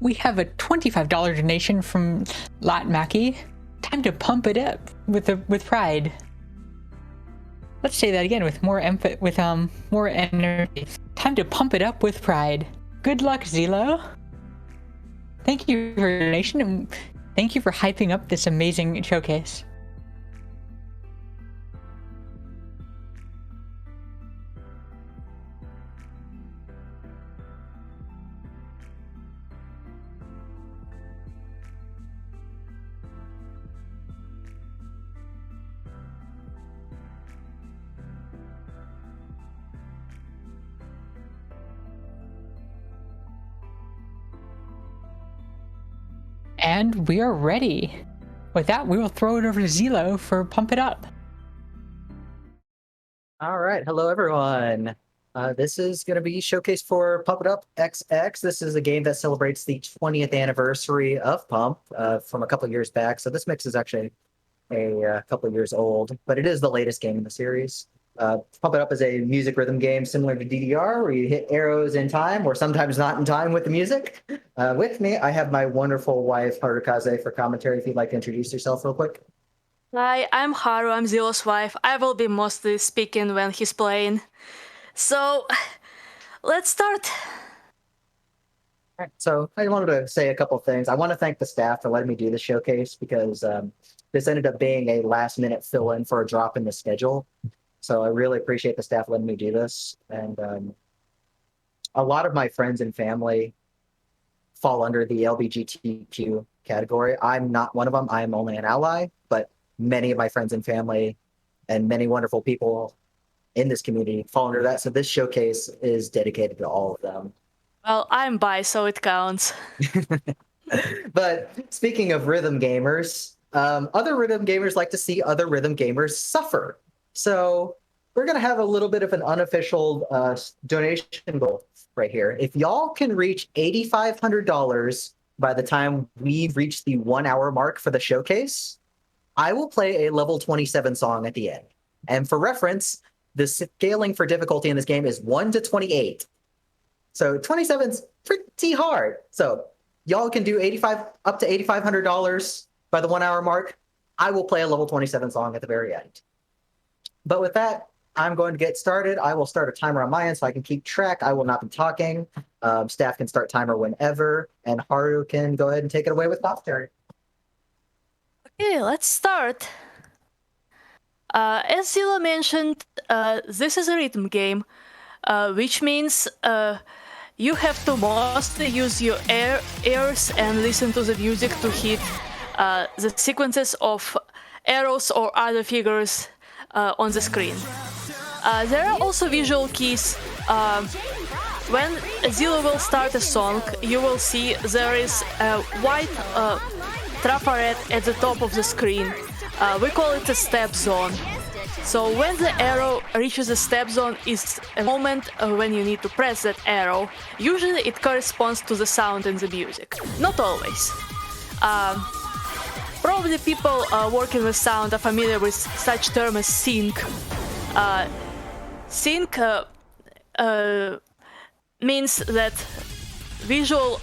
we have a $25 donation from Lat Mackie. Time to pump it up with pride. Let's say that again with more more energy. Time to pump it up with pride. Good luck, ZELLLOO. Thank you for your donation and thank you for hyping up this amazing showcase. And we are ready. With that, we will throw it over to ZELLLOO for Pump It Up. All right, hello everyone. This is going to be showcase for Pump It Up XX. This is a game that celebrates the 20th anniversary of Pump from a couple years back. So this mix is actually a couple years old, but it is the latest game in the series. Pump It Up is a music rhythm game similar to DDR, where you hit arrows in time, or sometimes not in time with the music. With me, I have my wonderful wife, Harukaze, for commentary. If you'd like to introduce yourself real quick. Hi, I'm Haru, I'm ZELLLOO's wife. I will be mostly speaking when he's playing. So, let's start. All right, so I wanted to say a couple things. I want to thank the staff for letting me do this showcase because this ended up being a last-minute fill-in for a drop in the schedule. So I really appreciate the staff letting me do this. And a lot of my friends and family fall under the LGBTQ category. I'm not one of them. I am only an ally, but many of my friends and family and many wonderful people in this community fall under that. So this showcase is dedicated to all of them. Well, I'm bi, so it counts. But speaking of rhythm gamers, other rhythm gamers like to see other rhythm gamers suffer. So we're going to have a little bit of an unofficial donation goal right here. If y'all can reach $8,500 by the time we reach the 1 hour mark for the showcase, I will play a level 27 song at the end. And for reference, the scaling for difficulty in this game is 1 to 28. So 27's pretty hard. So y'all can do up to $8,500 by the 1 hour mark. I will play a level 27 song at the very end. But with that, I'm going to get started. I will start a timer on my end so I can keep track. I will not be talking. Staff can start timer whenever, and Haru can go ahead and take it away with commentary. Okay, let's start. As ZELLLOO mentioned, this is a rhythm game, which means you have to mostly use your ears and listen to the music to hit the sequences of arrows or other figures on the screen. There are also visual keys. When ZELLLOO will start a song, you will see there is a white trafaret at the top of the screen. We call it a step zone. So when the arrow reaches the step zone is a moment when you need to press that arrow. Usually it corresponds to the sound in the music. Not always. Probably people working with sound are familiar with such term as sync. Sync means that visual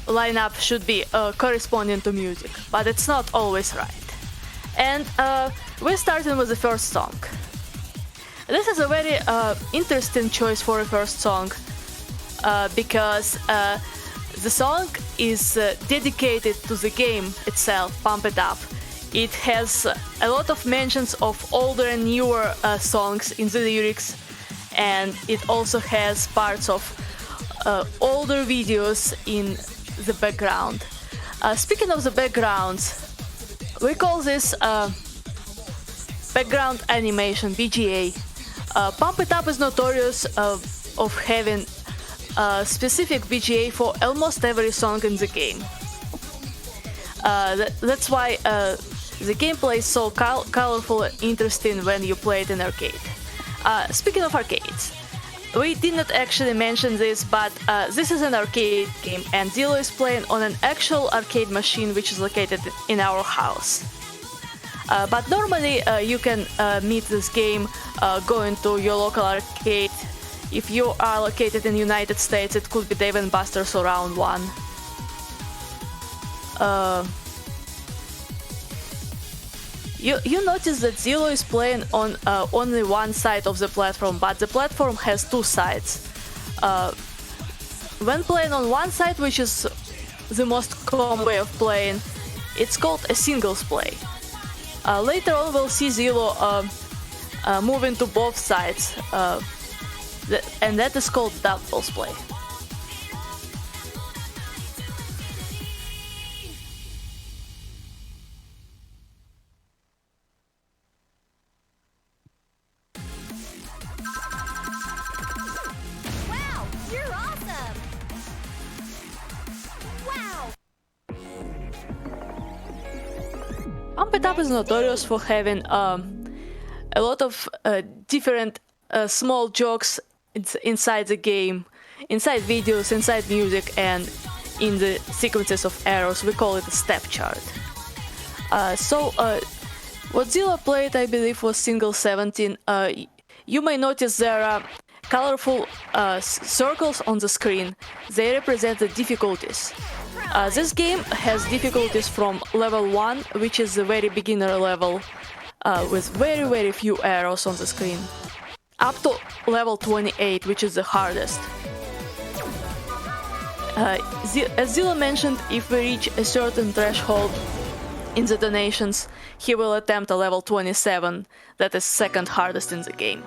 lineup should be corresponding to music, but it's not always right. And we're starting with the first song. This is a very interesting choice for a first song because the song is dedicated to the game itself, Pump It Up. It has a lot of mentions of older and newer songs in the lyrics, and it also has parts of older videos in the background. Speaking of the backgrounds, we call this background animation, BGA. Pump It Up is notorious of having specific BGA for almost every song in the game. That's why the gameplay is so colorful and interesting when you play it in arcade. Speaking of arcades, we did not actually mention this, but this is an arcade game, and ZELLLOO is playing on an actual arcade machine which is located in our house. But normally you can meet this game going to your local arcade If you are located in the United States, it could be Dave and Buster's or Round 1. You notice that ZELLLOO is playing on only one side of the platform, but the platform has two sides. When playing on one side, which is the most common way of playing, it's called a singles play. Later on, we'll see ZELLLOO moving to both sides, and that is called doubles play. Pump It Up is notorious for having a lot of different small jokes inside the game, inside videos, inside music, and in the sequences of arrows. We call it a step chart. What ZELLLOO played, I believe, was single 17. You may notice there are colorful circles on the screen. They represent the difficulties. This game has difficulties from level 1, which is the very beginner level, with very few arrows on the screen, up to level 28, which is the hardest. As ZELLLOO mentioned, if we reach a certain threshold in the donations, he will attempt a level 27, that is second hardest in the game.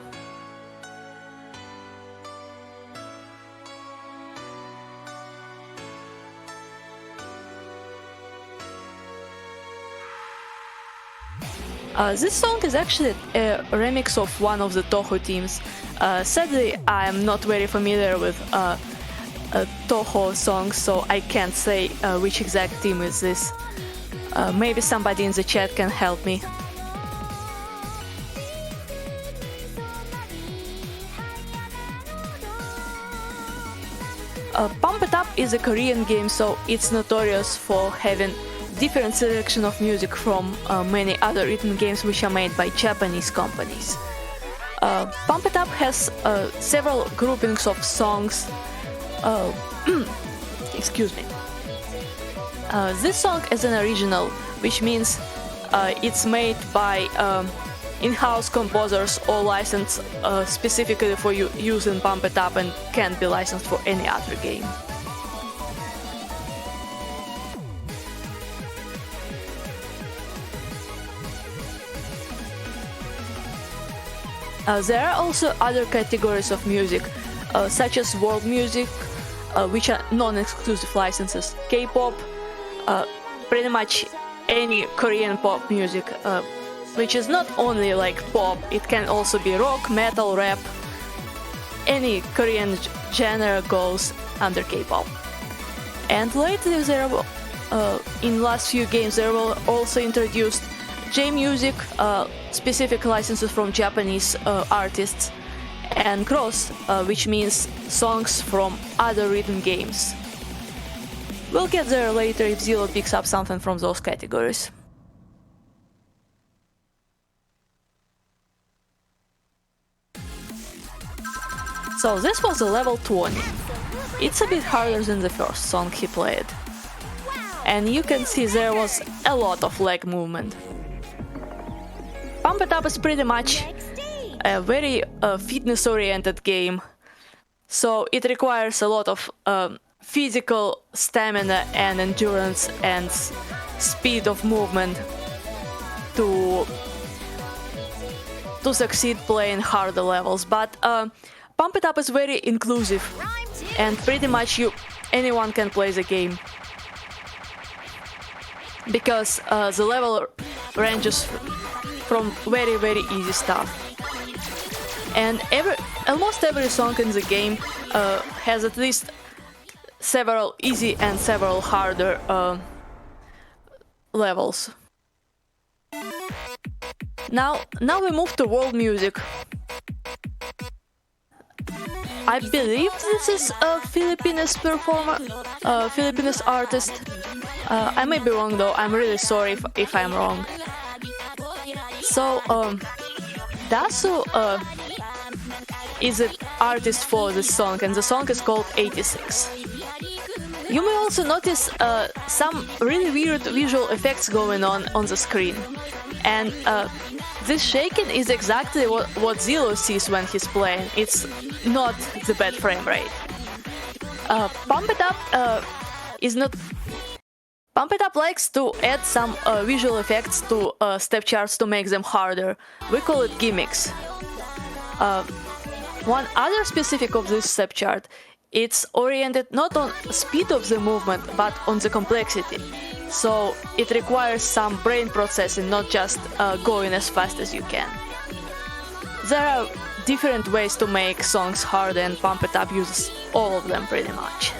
This song is actually a remix of one of the Toho teams. Sadly, I'm not very familiar with Toho songs, so I can't say which exact team is this. Maybe somebody in the chat can help me. Pump It Up is a Korean game, so it's notorious for having different selection of music from many other rhythm games which are made by Japanese companies. Pump It Up has several groupings of songs. Excuse me. This song is an original, which means it's made by in-house composers or licensed specifically for use in Pump It Up and can't be licensed for any other game. There are also other categories of music, such as world music, which are non-exclusive licenses, K-pop, pretty much any Korean pop music, which is not only like pop, it can also be rock, metal, rap. Any Korean genre goes under K-pop. And lately, in last few games, there were also introduced J-music, specific licenses from Japanese artists, and cross, which means songs from other rhythm games. We'll get there later if ZELLLOO picks up something from those categories. So this was a level 20. It's a bit harder than the first song he played. And you can see there was a lot of leg movement. Pump It Up is pretty much a very fitness-oriented game, so it requires a lot of physical stamina and endurance and speed of movement to succeed playing harder levels. But Pump It Up is very inclusive, and pretty much anyone can play the game, because the level ranges from very easy stuff. And almost every song in the game has at least several easy and several harder levels. Now we move to world music. I believe this is a Filipinous performer, Filipinous artist. I may be wrong though, I'm really sorry if I'm wrong. So, Dasu is the artist for this song, and the song is called 86. You may also notice some really weird visual effects going on the screen. And this shaking is exactly what ZELLLOO sees when he's playing. It's not the bad frame rate. Pump It Up is not... Pump It Up likes to add some visual effects to step charts to make them harder. We call it gimmicks. One other specific of this step chart, it's oriented not on speed of the movement, but on the complexity. So it requires some brain processing, not just going as fast as you can. There are different ways to make songs hard, and Pump It Up uses all of them pretty much.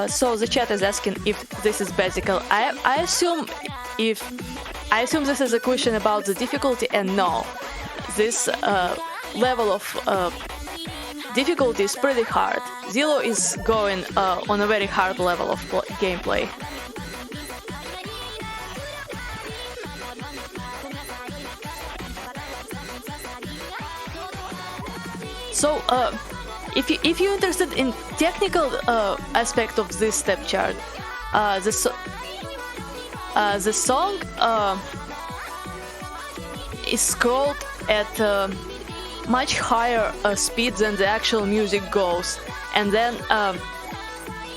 So the chat is asking if this is basic. I assume this is a question about the difficulty, and no, this level of difficulty is pretty hard. ZELLLOO is going on a very hard level of gameplay. So if you're interested in technical aspect of this step chart, the song is scrolled at much higher speed than the actual music goes, and then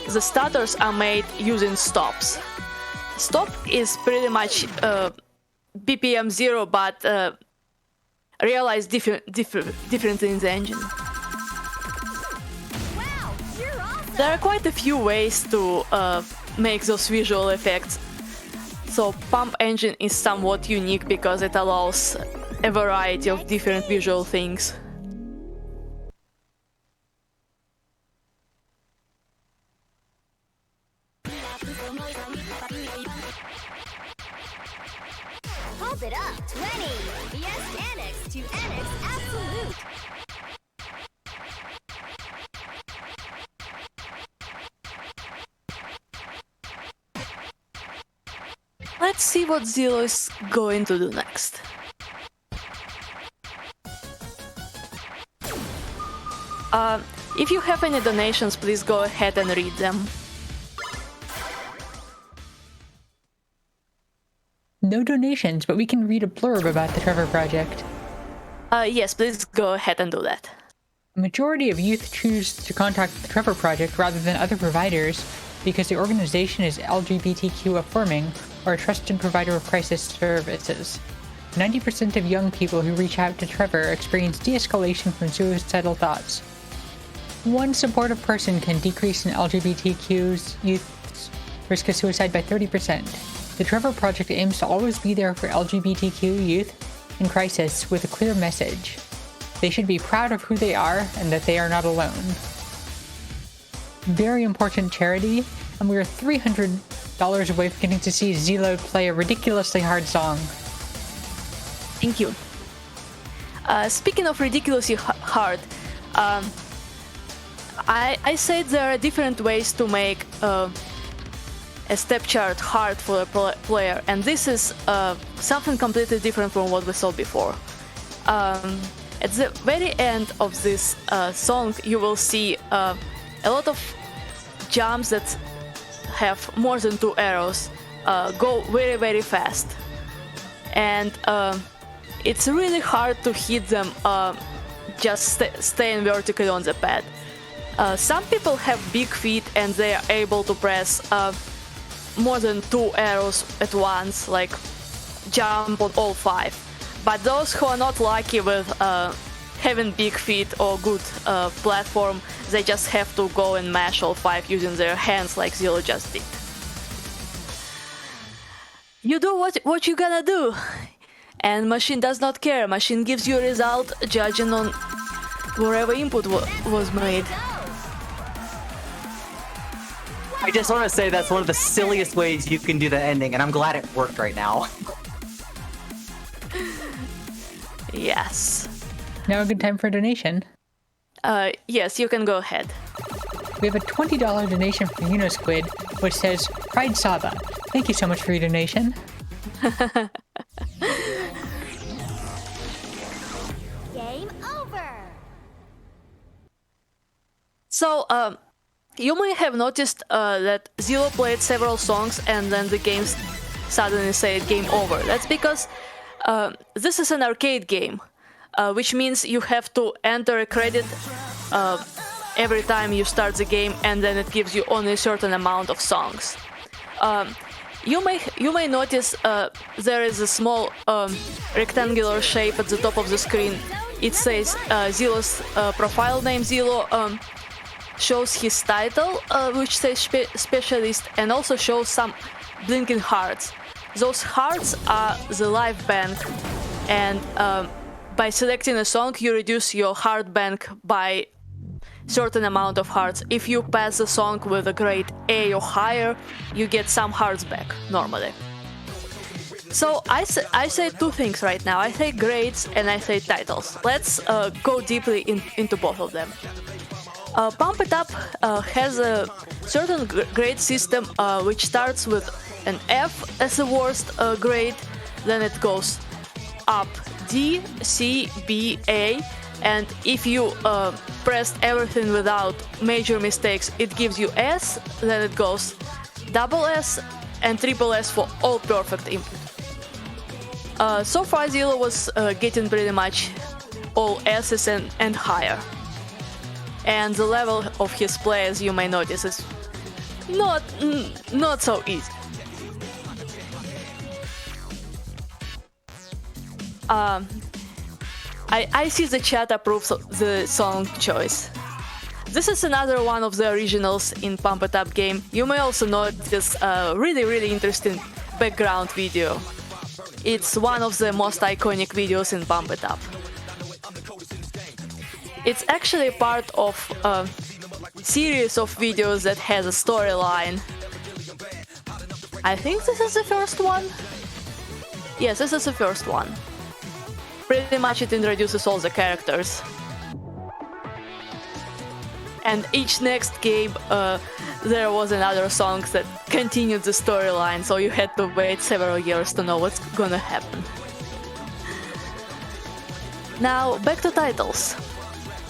the stutters are made using stops. Stop is pretty much BPM 0, but realized differently in the engine. There are quite a few ways to make those visual effects. So Pump Engine is somewhat unique because it allows a variety of different visual things. Pump it up, 20! Yes, Annex to Annex Absolute! Let's see what ZELLLOO is going to do next. If you have any donations, please go ahead and read them. No donations, but we can read a blurb about the Trevor Project. Yes, please go ahead and do that. A majority of youth choose to contact the Trevor Project rather than other providers because the organization is LGBTQ affirming or a trusted provider of crisis services. 90% of young people who reach out to Trevor experience de-escalation from suicidal thoughts. One supportive person can decrease an LGBTQ's youth's risk of suicide by 30%. The Trevor Project aims to always be there for LGBTQ youth in crisis with a clear message. They should be proud of who they are and that they are not alone. Very important charity, and we are $300 away from getting to see ZELLLOO play a ridiculously hard song. Thank you. Speaking of ridiculously hard, I said there are different ways to make a step chart hard for a player, and this is something completely different from what we saw before. At the very end of this song, you will see a lot of jumps that have more than 2 arrows go very, very fast. And it's really hard to hit them just staying vertically on the pad. Some people have big feet and they are able to press more than 2 arrows at once, like jump on all 5. But those who are not lucky with having big feet or good platform, they just have to go and mash all 5 using their hands like ZELLLOO just did. You do what you gonna do, and machine does not care. Machine gives you a result judging on wherever input was made. I just want to say that's one of the silliest ways you can do the ending, and I'm glad it worked right now. Yes. Now a good time for a donation. Yes, you can go ahead. we have a $20 donation from Unosquid, which says, Pride Saba. Thank you so much for your donation. Game over. So, you may have noticed that ZELLLOO played several songs and then the game suddenly said game over. That's because this is an arcade game, which means you have to enter a credit every time you start the game, and then it gives you only a certain amount of songs. You may notice there is a small rectangular shape at the top of the screen. It says ZELLLOO's profile name. ZELLLOO shows his title, which says specialist, and also shows some blinking hearts. Those hearts are the life bank, and by selecting a song you reduce your heart bank by certain amount of hearts. If you pass the song with a grade A or higher, you get some hearts back normally. So I say two things right now. I say grades and I say titles. Let's go deeply into both of them. Pump It Up has a certain grade system which starts with an F as the worst grade, then it goes up D, C, B, A, and if you pressed everything without major mistakes, it gives you S, then it goes double S and triple S for all perfect input. So far ZELLLOO was getting pretty much all S's and higher. And the level of his play, as you may notice, is not so easy. I see the chat approves of the song choice. This is another one of the originals in Pump It Up game. You may also notice a really interesting background video. It's one of the most iconic videos in Pump It Up. It's actually part of a series of videos that has a storyline. I think this is the first one. Yes, this is the first one. Pretty much it introduces all the characters. And each next game there was another song that continued the storyline, so you had to wait several years to know what's gonna happen. Now back to titles.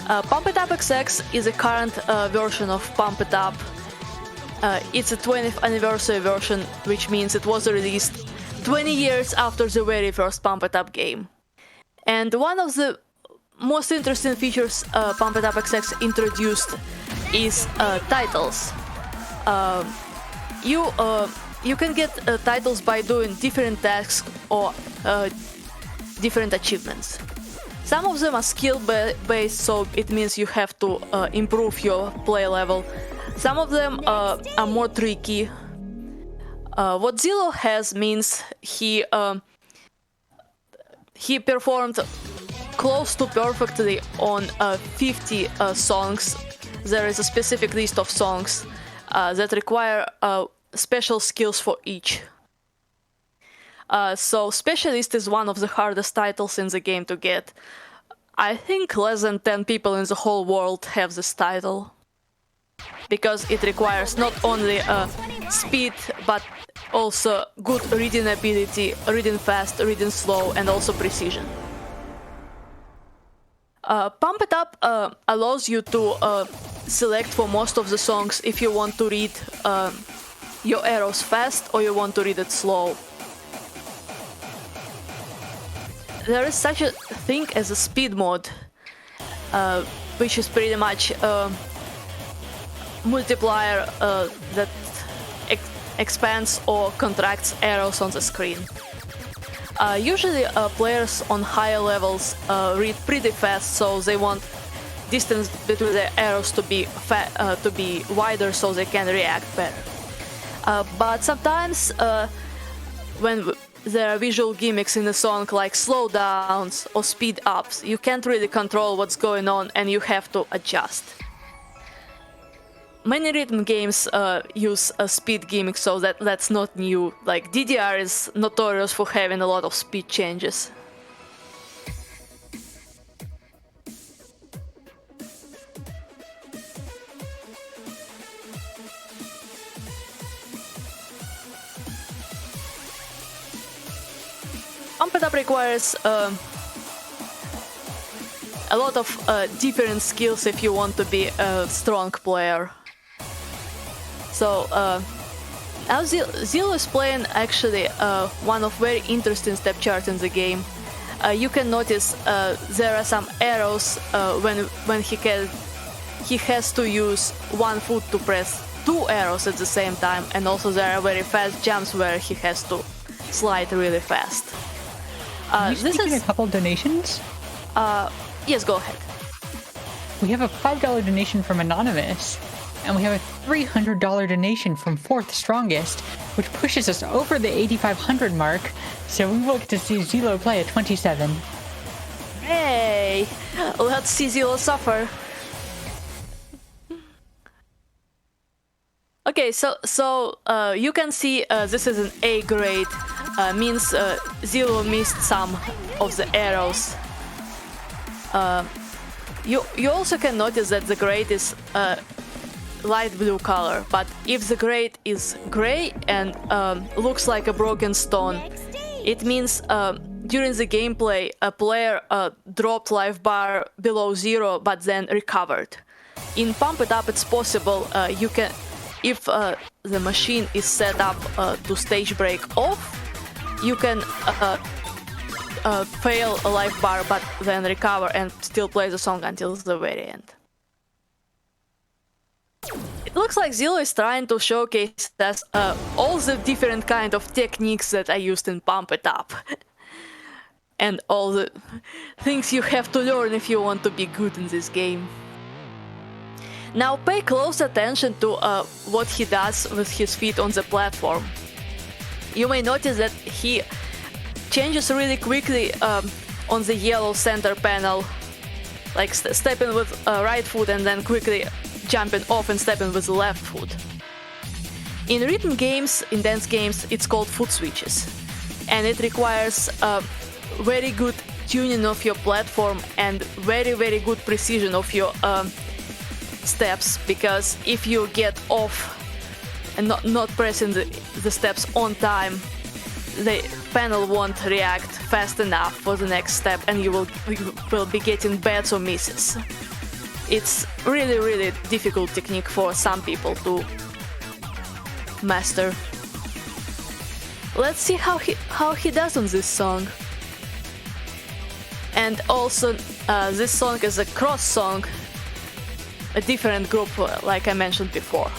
Pump It Up XX is a current version of Pump It Up. It's a 20th anniversary version, which means it was released 20 years after the very first Pump It Up game. And one of the most interesting features Pump It Up XX introduced is titles. You can get titles by doing different tasks or different achievements. Some of them are skill-based, so it means you have to improve your play level. Some of them are more tricky. What ZELLLOO has means he performed close to perfectly on 50 songs. There is a specific list of songs that require special skills for each. So Specialist is one of the hardest titles in the game to get. I think less than 10 people in the whole world have this title, because it requires not only speed but also good reading ability, reading fast, reading slow, and also precision. Pump It Up allows you to select for most of the songs if you want to read your arrows fast or you want to read it slow. There is such a thing as a speed mode, which is pretty much a multiplier that expands or contracts arrows on the screen. Usually players on higher levels read pretty fast, so they want distance between the arrows to be wider so they can react better. But sometimes when there are visual gimmicks in a song like slowdowns or speed ups, you can't really control what's going on and you have to adjust. Many rhythm games use a speed gimmick, so that's not new. Like DDR is notorious for having a lot of speed changes. Pump It Up requires a lot of different skills if you want to be a strong player. So as ZELLLOO is playing actually one of very interesting step charts in the game. You can notice there are some arrows when he has to use one foot to press 2 arrows at the same time, and also there are very fast jumps where he has to slide really fast. This is a couple donations. Yes, go ahead. We have a $5 donation from Anonymous, and we have a $300 donation from Fourth Strongest, which pushes us over the 8,500 mark. So we look to see ZELLLOO play at 27. Hey, let's see ZELLLOO suffer. Okay, so you can see this is an A grade, means ZELLLOO missed some of the arrows. You also can notice that the grade is light blue color, but if the grade is gray and looks like a broken stone, it means during the gameplay a player dropped life bar below 0 but then recovered. In Pump It Up it's possible you can, if the machine is set up to stage break off, you can fail a life bar but then recover and still play the song until the very end. It looks like ZELLLOO is trying to showcase us all the different kind of techniques that I used in Pump It Up. And all the things you have to learn if you want to be good in this game. Now pay close attention to what he does with his feet on the platform. You may notice that he changes really quickly on the yellow center panel, like stepping with right foot and then quickly jumping off and stepping with the left foot. In rhythm games, in dance games, it's called foot switches, and it requires very good tuning of your platform and very good precision of your steps, because if you get off and not pressing the steps on time, the panel won't react fast enough for the next step and you will be getting bats or misses. It's really difficult technique for some people to master. Let's see how he does on this song. And also this song is a cross song, a different group like I mentioned before.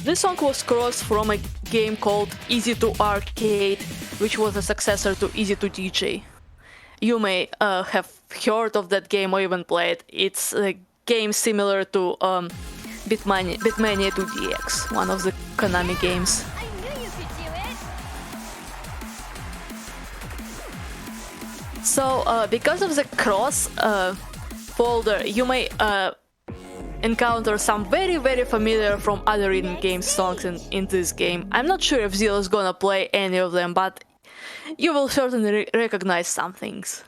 This song was crossed from a game called Easy to Arcade, which was a successor to Easy to DJ. You may have heard of that game or even played. It's a game similar to Bitmania 2DX, one of the Konami games. I knew you could do it! So, because of the cross folder, you may encounter some very familiar from other rhythm game songs in this game. I'm not sure if ZELLLOO is gonna play any of them, but you will certainly recognize some things.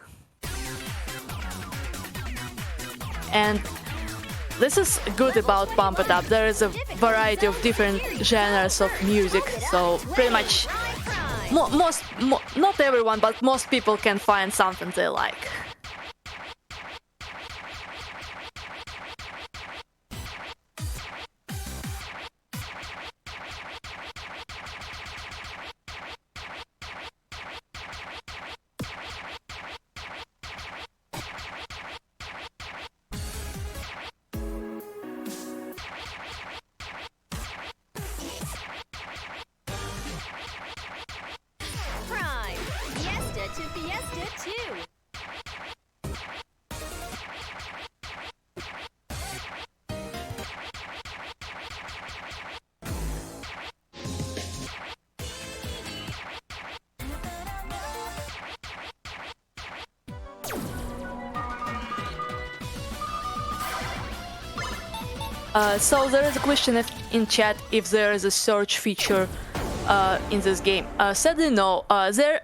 And this is good about Pump It Up. There is a variety of different genres of music, so pretty much not everyone, but most people can find something they like. Prime! Fiesta to Fiesta 2! So there is a question in chat if there is a search feature in this game. Sadly, no. There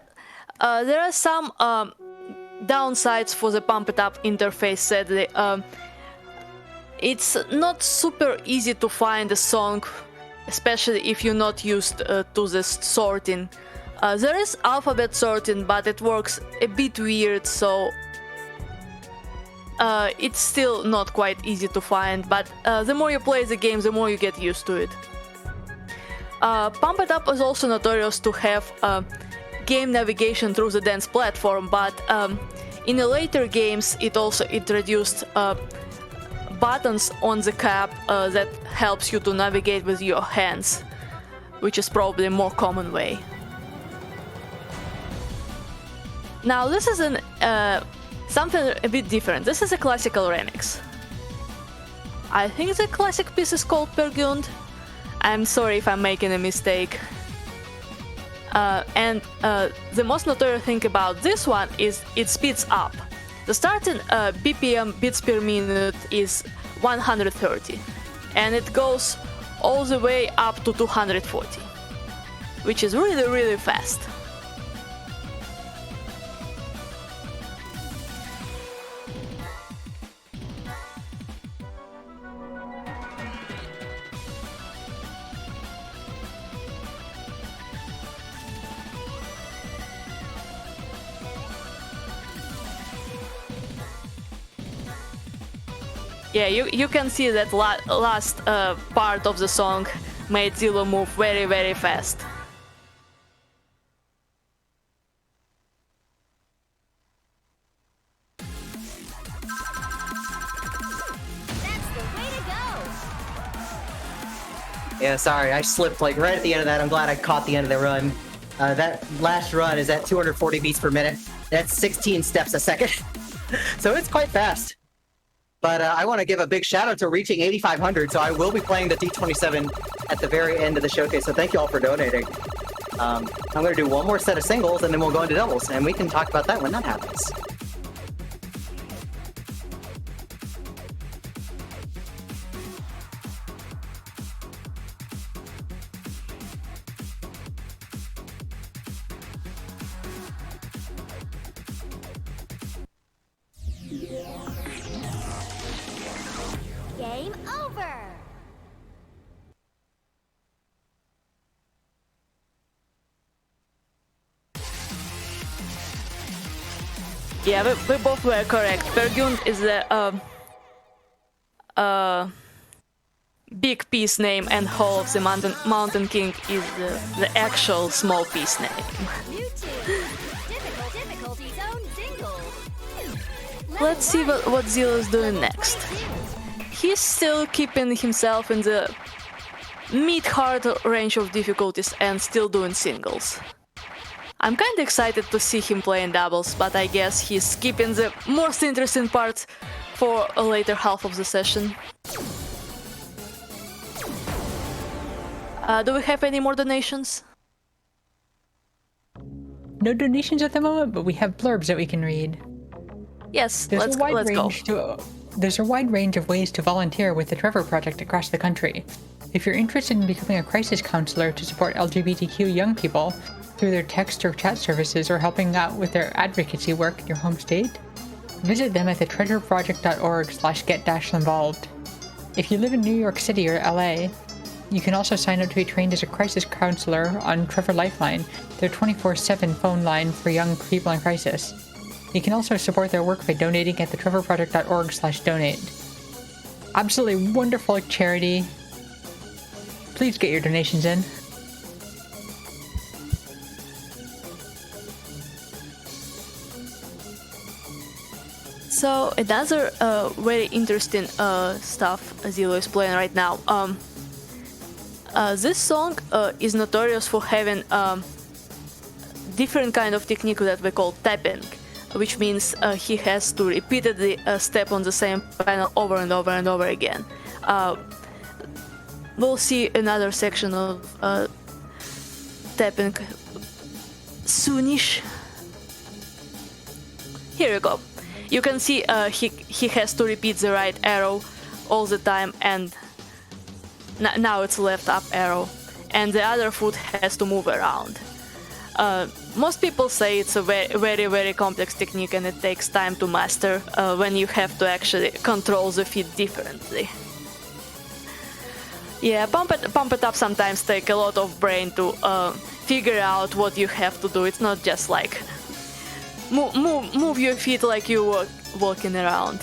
are some downsides for the Pump It Up interface. Sadly, it's not super easy to find a song, especially if you're not used to this sorting. There is alphabet sorting, but it works a bit weird, so it's still not quite easy to find, but the more you play the game, the more you get used to it. Pump It Up is also notorious to have game navigation through the dance platform, but in the later games it also introduced buttons on the cap that helps you to navigate with your hands, which is probably a more common way. Now this is something a bit different. This is a classical remix. I think the classic piece is called Pergund. I'm sorry if I'm making a mistake. And the most notorious thing about this one is it speeds up. The starting BPM bits per minute is 130, and it goes all the way up to 240, which is really, really fast. Yeah, you can see that last part of the song made ZELLLOO move very, very fast. That's the way to go. Yeah, sorry, I slipped like right at the end of that. I'm glad I caught the end of the run. That last run is at 240 beats per minute. That's 16 steps a second. So it's quite fast. But I want to give a big shout out to reaching 8,500, so I will be playing the D27 at the very end of the showcase, so thank you all for donating. I'm going to do one more set of singles, and then we'll go into doubles, and we can talk about that when that happens. Game over. Yeah, we both were correct. Pergund is the big piece name, and Hall of the Mountain King is the actual small piece name. Difficulty zone single. Let's see what ZELLLOO is doing next. He's still keeping himself in the mid-hard range of difficulties and still doing singles. I'm kinda excited to see him play in doubles, but I guess he's keeping the most interesting part for a later half of the session. Do we have any more donations? No donations at the moment, but we have blurbs that we can read. Yes, There's let's go. There's a wide range of ways to volunteer with the Trevor Project across the country. If you're interested in becoming a crisis counselor to support LGBTQ young people through their text or chat services, or helping out with their advocacy work in your home state, visit them at thetreasureproject.org/get-involved. If you live in New York City or LA, you can also sign up to be trained as a crisis counselor on Trevor Lifeline, their 24/7 phone line for young people in crisis. You can also support their work by donating at thetrevorproject.org/donate. Absolutely wonderful charity. Please get your donations in. So another very interesting stuff ZELLLOO is playing right now. This song is notorious for having different kind of technique that we call tapping, which means he has to repeatedly step on the same panel over and over and over again. We'll see another section of tapping soonish. Here you go. You can see he has to repeat the right arrow all the time, and Now it's left up arrow, and the other foot has to move around. Most people say it's a very complex technique and it takes time to master when you have to actually control the feet differently. Yeah, pump it up sometimes take a lot of brain to figure out what you have to do. It's not just like move your feet like you're walking around.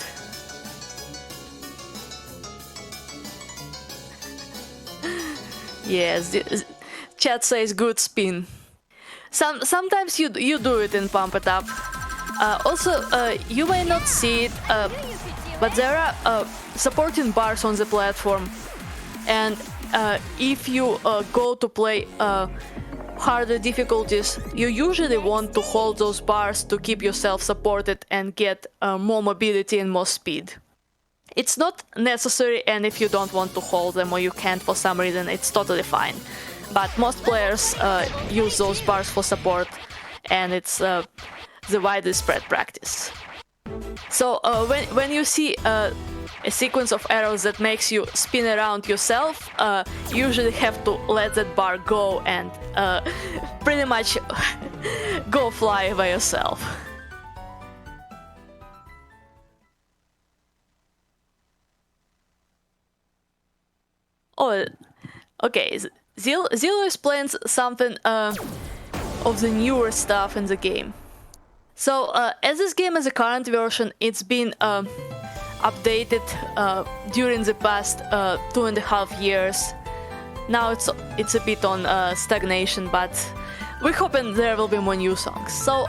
Yes, chat says good spin. Sometimes you do it in Pump It Up. Also, you may not see it, but there are supporting bars on the platform. And if you go to play harder difficulties, you usually want to hold those bars to keep yourself supported and get more mobility and more speed. It's not necessary, and if you don't want to hold them or you can't for some reason, it's totally fine. But most players use those bars for support, and it's the widely spread practice. So when you see a sequence of arrows that makes you spin around yourself, you usually have to let that bar go and pretty much go fly by yourself. Oh, okay. ZELLLOO explains something of the newer stuff in the game. So, as this game is a current version, it's been updated during the past 2.5 years. Now it's a bit on stagnation, but we're hoping there will be more new songs. So,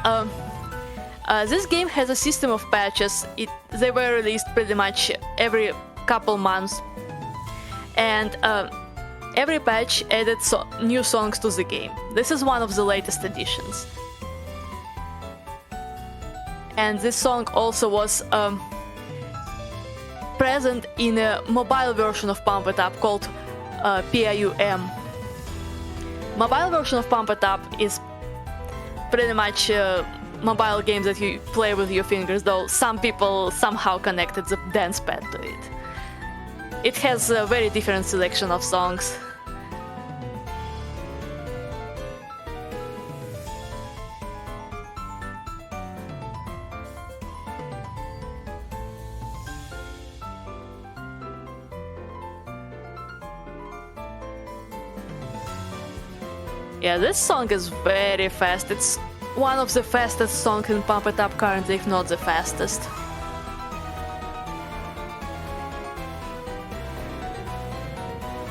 this game has a system of patches. They were released pretty much every couple months, and every patch added new songs to the game. This is one of the latest additions. And this song also was present in a mobile version of Pump It Up called PIUM. Mobile version of Pump It Up is pretty much a mobile game that you play with your fingers, though some people somehow connected the dance pad to it. It has a very different selection of songs. Yeah, this song is very fast. It's one of the fastest songs in Pump It Up currently, if not the fastest.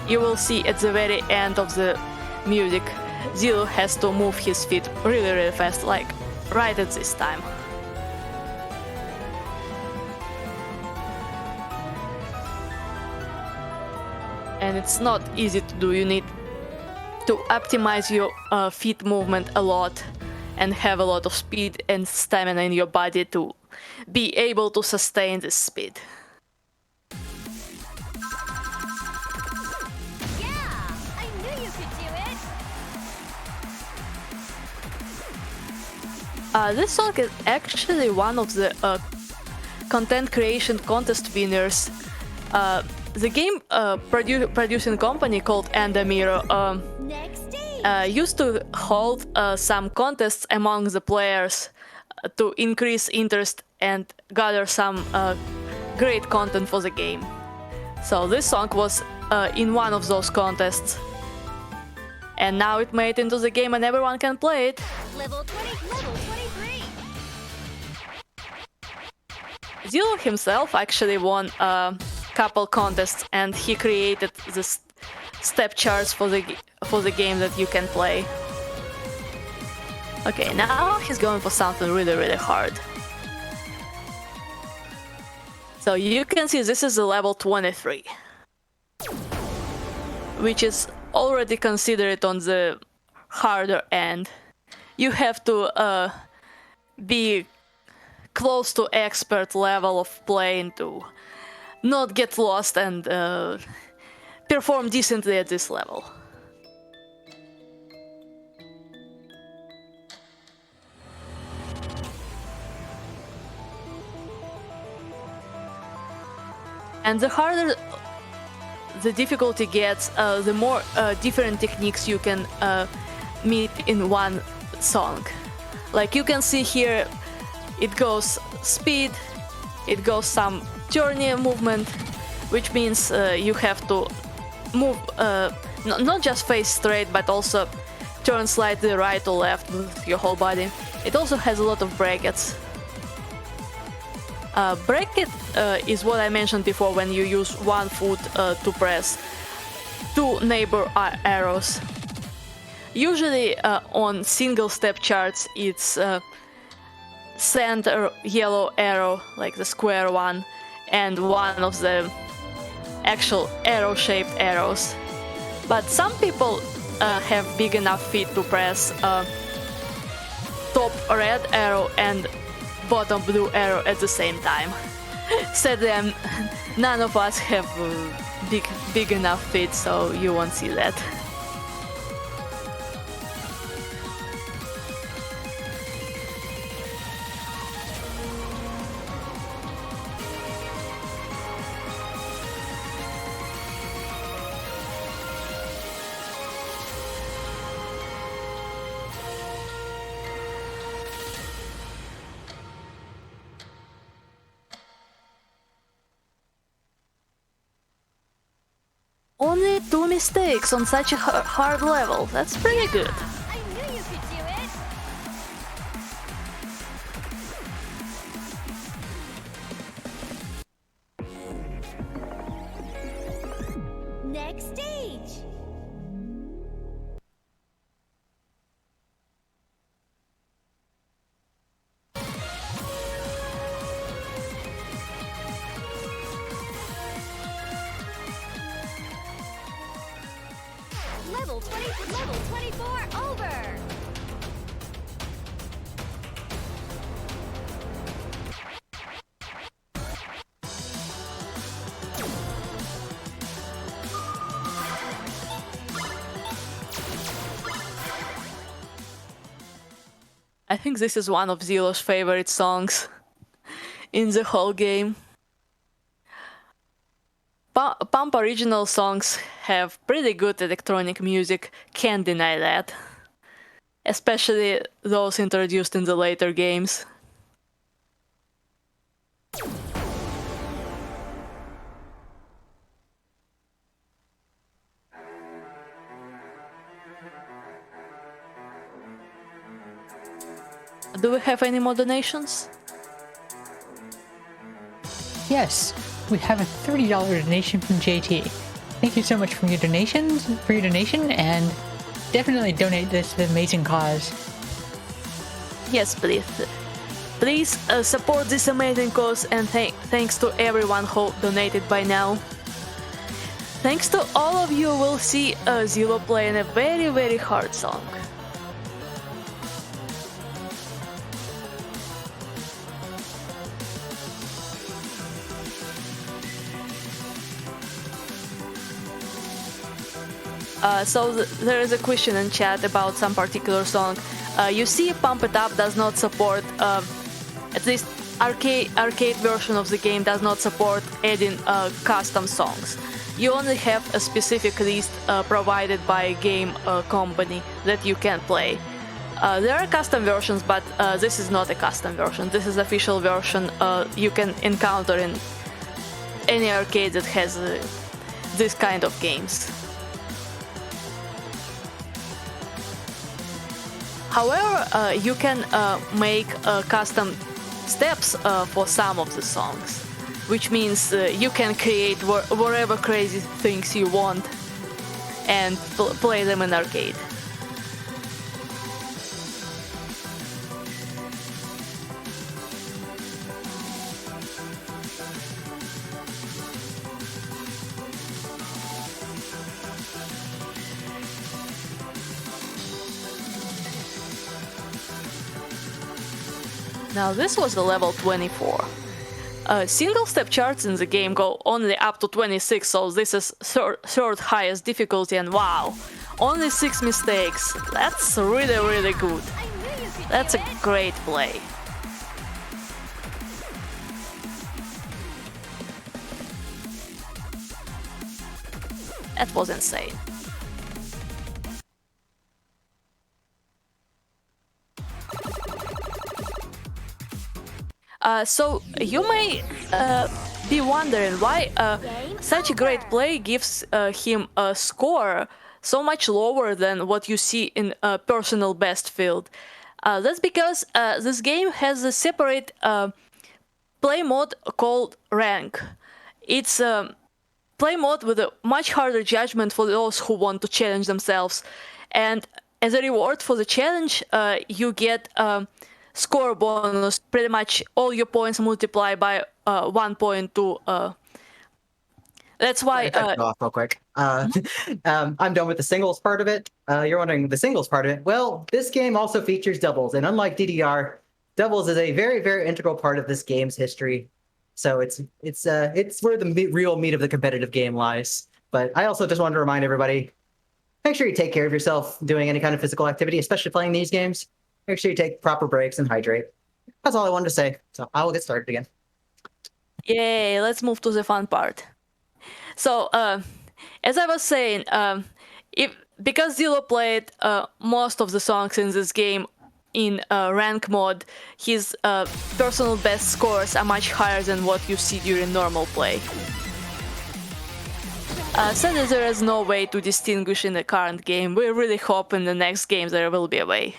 You will see at the very end of the music, ZELLLOO has to move his feet really fast, like right at this time. And it's not easy to do. You need to optimize your feet movement a lot and have a lot of speed and stamina in your body to be able to sustain this speed. This song is actually one of the content creation contest winners. The game producing company called Endamiro used to hold some contests among the players to increase interest and gather some great content for the game. So this song was in one of those contests. And now it made it into the game and everyone can play it. Level 23. ZELLLOO himself actually won a couple contests, and he created the step charts for the game that you can play. Okay, now he's going for something really hard. So you can see this is a level 23, which is already considered on the harder end. You have to be close to expert level of playing to not get lost and perform decently at this level. And the harder the difficulty gets, the more different techniques you can meet in one song. Like you can see here, it goes speed, it goes some turning movement, which means you have to move, not just face straight, but also turn slightly right or left with your whole body. It also has a lot of brackets. Bracket is what I mentioned before when you use one foot to press two neighbor arrows. Usually on single step charts it's center yellow arrow, like the square one, and one of the actual arrow-shaped arrows. But some people have big enough feet to press top red arrow and bottom blue arrow at the same time. Sadly, none of us have big enough feet, so you won't see that. Only 2 mistakes on such a hard level. That's pretty good. I knew you could do it. Next stage. Level 24 over. I think this is one of ZELLOO's favorite songs in the whole game. Pump original songs have pretty good electronic music, can't deny that. Especially those introduced in the later games. Do we have any more donations? Yes, we have a $30 donation from JT. Thank you so much for your donation, and definitely donate this to the amazing cause. Yes, please. Please support this amazing cause, and thanks to everyone who donated by now. Thanks to all of you, we'll see ZELLOOO playing a very, very hard song. So there is a question in chat about some particular song. You see, Pump It Up does not support, at least arcade version of the game does not support adding custom songs. You only have a specific list provided by a game company that you can play. There are custom versions, but this is not a custom version. This is official version you can encounter in any arcade that has this kind of games. However, you can make custom steps for some of the songs, which means you can create whatever crazy things you want and play them in arcade. Now this was the level 24. Single step charts in the game go only up to 26, so this is third highest difficulty, and wow, only 6 mistakes. That's really, really good. That's a great play. That was insane. So you may be wondering why such a great play gives him a score so much lower than what you see in a personal best field. That's because this game has a separate play mode called rank. It's a play mode with a much harder judgment for those who want to challenge themselves, and as a reward for the challenge, you get score bonus. Pretty much all your points multiply by 1 point to. That's why. Cut you off real quick. I'm done with the singles part of it. You're wondering the singles part of it. Well, this game also features doubles, and unlike DDR, doubles is a very, very integral part of this game's history. So it's where the real meat of the competitive game lies. But I also just wanted to remind everybody, make sure you take care of yourself doing any kind of physical activity, especially playing these games. Make sure you take proper breaks and hydrate. That's all I wanted to say. So I will get started again. Yay, let's move to the fun part. So, as I was saying, because ZELLLOO played most of the songs in this game in rank mode, his personal best scores are much higher than what you see during normal play. Sadly, there is no way to distinguish in the current game. We really hope in the next game there will be a way.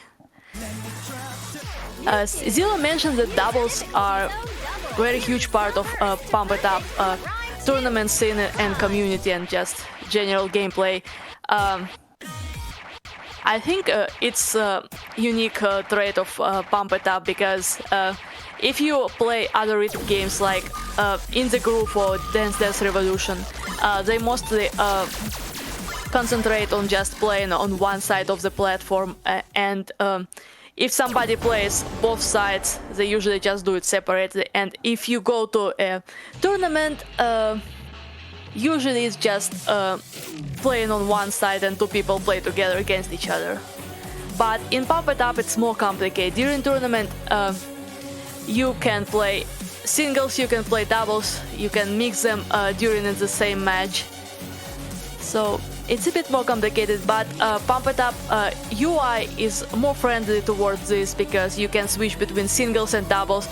ZELLLOO mentioned that doubles are a very huge part of Pump It Up tournament scene and community and just general gameplay. I think it's a unique trait of Pump It Up because if you play other rhythm games like In the Groove or Dance Dance Revolution, they mostly concentrate on just playing on one side of the platform, and if somebody plays both sides, they usually just do it separately. And if you go to a tournament, usually it's just playing on one side and two people play together against each other. But in Pump It Up, it's more complicated. During tournament, you can play singles, you can play doubles, you can mix them during the same match. So it's a bit more complicated, but Pump It Up UI is more friendly towards this because you can switch between singles and doubles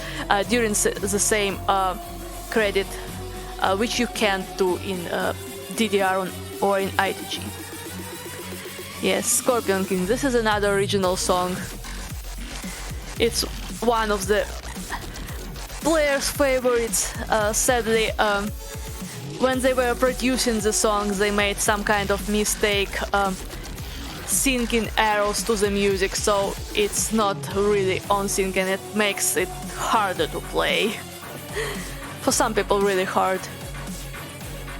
during the same credit, which you can't do in DDR or in ITG. Yes, Scorpion King, this is another original song. It's one of the players' favorites. Sadly, when they were producing the song, they made some kind of mistake syncing arrows to the music, so it's not really on sync and it makes it harder to play. For some people, really hard.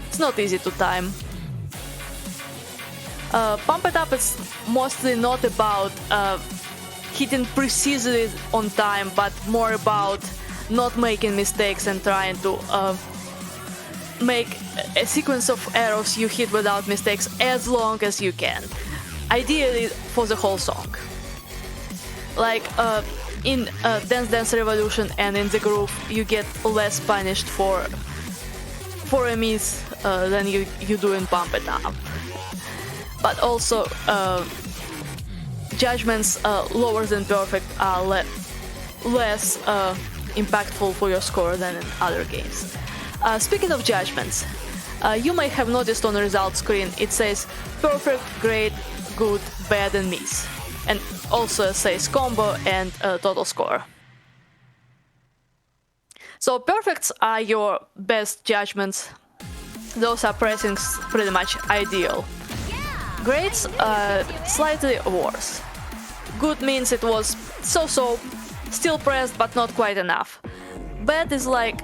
It's not easy to time. Pump It Up is mostly not about hitting precisely on time, but more about not making mistakes and trying to make a sequence of arrows you hit without mistakes as long as you can, ideally for the whole song. Like in Dance Dance Revolution and In the Groove, you get less punished for a miss than you do in Pump It Up. But also judgments lower than perfect are less impactful for your score than in other games. Speaking of judgments, you may have noticed on the results screen it says perfect, great, good, bad and miss, and also says combo and total score. So perfects are your best judgments. Those are pressings pretty much ideal. Greats are slightly worse. Good means it was so-so, still pressed but not quite enough. Bad is like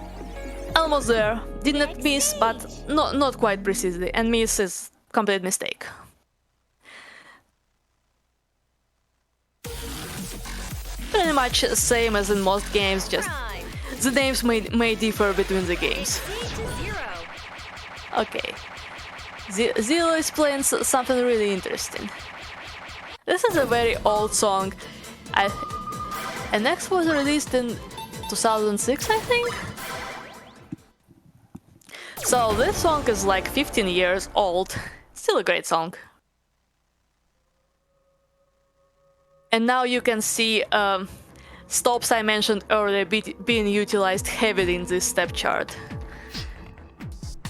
almost there, didn't miss but not quite precisely, and miss is complete mistake. Pretty much the same as in most games, just the names may differ between the games. Okay, ZELLLOO is playing something really interesting. This is a very old song. NX was released in 2006, I think? So this song is like 15 years old, Still a great song. And now you can see stops I mentioned earlier being utilized heavily in this step chart.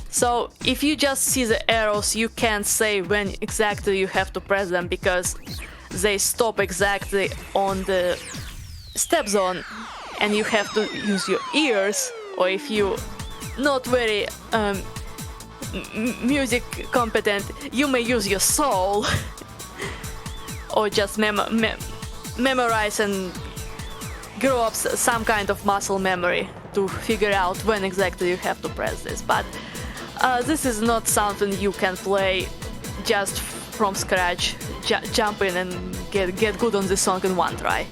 So if you just see the arrows, you can't say when exactly you have to press them because they stop exactly on the step zone and you have to use your ears, or if you not very music competent, you may use your soul or just memorize and grow up some kind of muscle memory to figure out when exactly you have to press this. But this is not something you can play just from scratch, jump in and get good on this song in one try.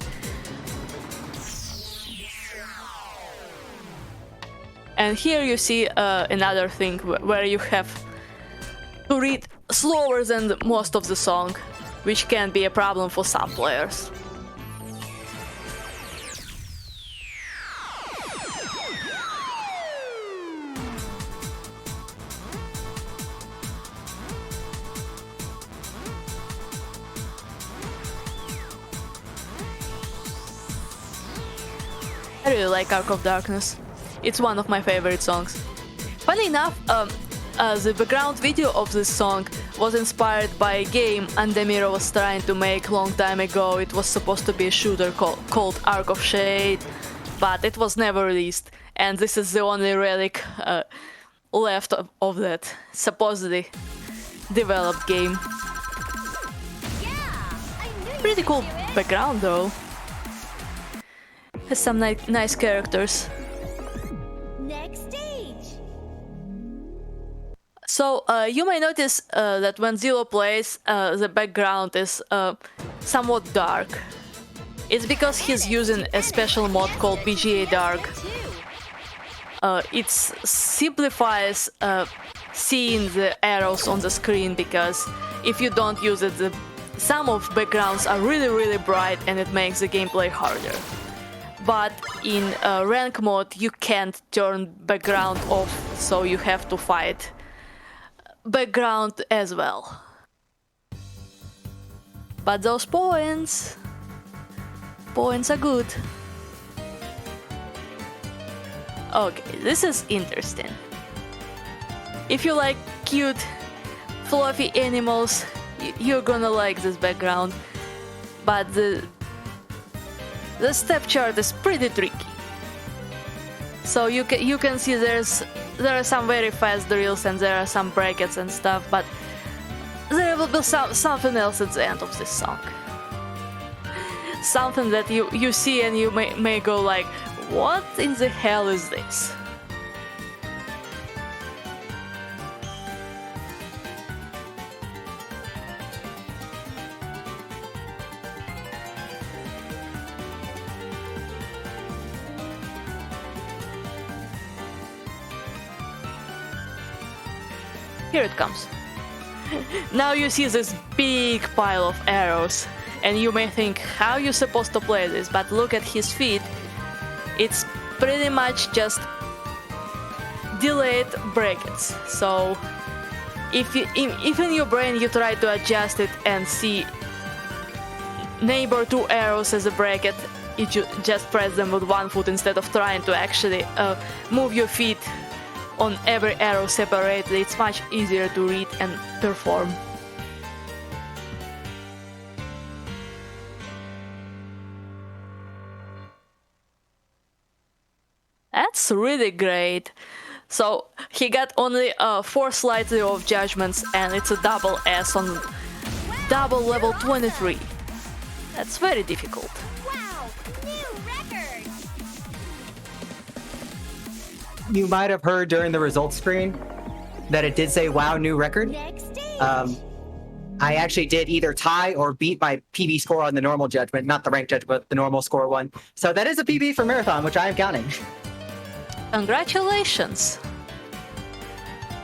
And here you see another thing where you have to read slower than most of the song, which can be a problem for some players. I really like Arc of Darkness. It's one of my favorite songs. Funny enough, the background video of this song was inspired by a game Andemiro was trying to make long time ago. It was supposed to be a shooter called Arc of Shade, but it was never released. And this is the only relic left of that supposedly developed game. Pretty cool background though. Has some nice characters. Next stage. So you may notice that when ZELLLOO plays, the background is somewhat dark. It's because he's using a special mod called BGA Dark. It simplifies seeing the arrows on the screen, because if you don't use it, some of backgrounds are really bright and it makes the gameplay harder. But in rank mode you can't turn background off, so you have to fight background as well. But those points are good. Okay, this is interesting. If you like cute, fluffy animals, you're gonna like this background. But the step chart is pretty tricky. So you can see there are some very fast drills and there are some brackets and stuff, but there will be something else at the end of this song. Something that you see and you may go like, what in the hell is this? Here it comes. Now you see this big pile of arrows, and you may think, how you supposed to play this? But look at his feet. It's pretty much just delayed brackets. So if in your brain you try to adjust it and see neighbor two arrows as a bracket, you just press them with one foot instead of trying to actually move your feet on every arrow separately. It's much easier to read and perform. That's really great. So he got only 4 slightly off judgments, and it's a double S on double level 23. That's very difficult. Wow, new record. You might have heard during the results screen that it did say, wow, new record. Next stage. I actually did either tie or beat my PB score on the normal judgment, not the ranked judgment, but the normal score one. So that is a PB for Marathon, which I am counting. Congratulations!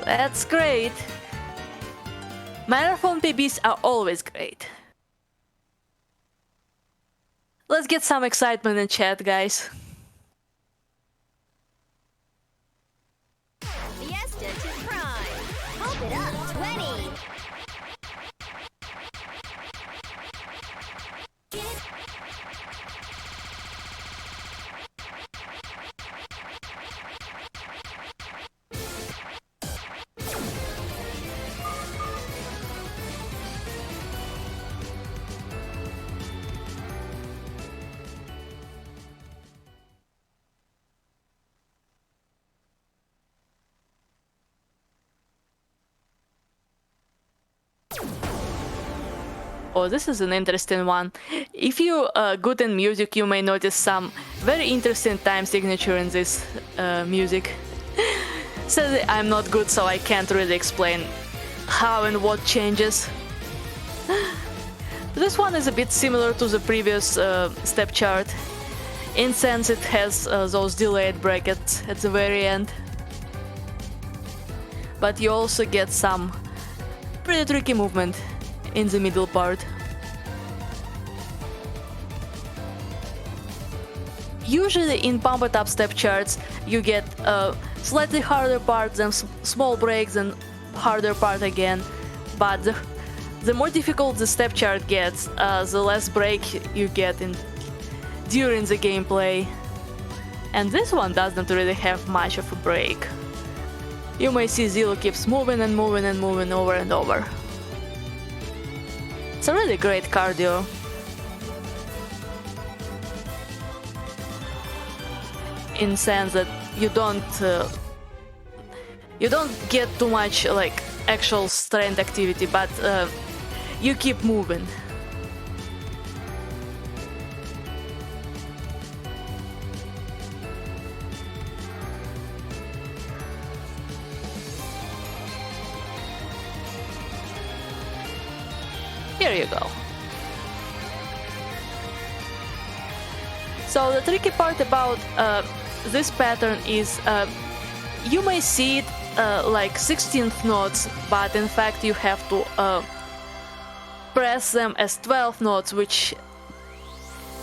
That's great. Marathon PBs are always great. Let's get some excitement in chat, guys. Fiesta to Prime. Pump it up, 20. Oh, this is an interesting one. If you good in music, you may notice some very interesting time signature in this music. Sadly, I'm not good, so I can't really explain how and what changes. This one is a bit similar to the previous step chart, in sense it has those delayed brackets at the very end. But you also get some pretty tricky movement in the middle part. Usually in Pump It Up step charts you get slightly harder parts, then small breaks, and harder part again, but the more difficult the step chart gets, the less break you get during the gameplay. And this one doesn't really have much of a break. You may see ZELLLOO keeps moving and moving and moving over and over. It's a really great cardio. In sense that you don't get too much like actual strength activity, but you keep moving. Here you go. So the tricky part about this pattern is you may see it like 16th notes, but in fact you have to press them as 12 notes, which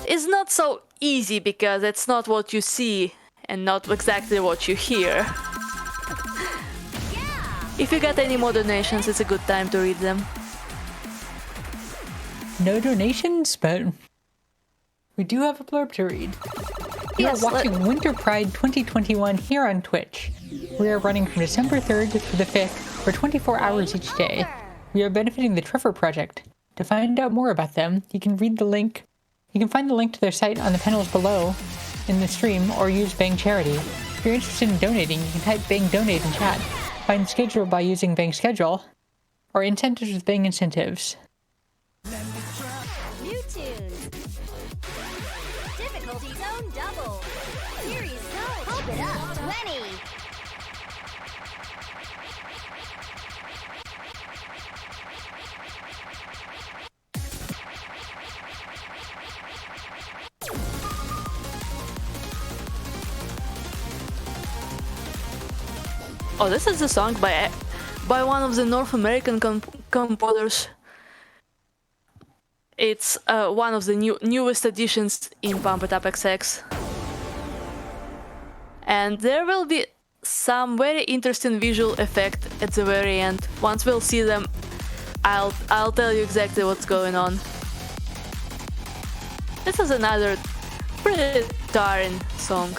is not so easy because it's not what you see and not exactly what you hear. If you got any more donations, it's a good time to read them. No donations, but we do have a blurb to read. We are watching Winter Pride 2021 here on Twitch. We are running from December 3rd to the 5th for 24 hours each day. We are benefiting the Trevor Project. To find out more about them, you can read the link. You can find the link to their site on the panels below in the stream, or use Bang Charity. If you're interested in donating, you can type Bang Donate in chat. Find Schedule by using Bang Schedule, or Incentives with Bang Incentives. New tunes. Difficulty zone double. Series zone. Pump it up. 20. Oh, this is a song by one of the North American composers. It's one of the newest additions in Pump It Up XX. And there will be some very interesting visual effect at the very end. Once we'll see them, I'll tell you exactly what's going on. This is another pretty tiring song,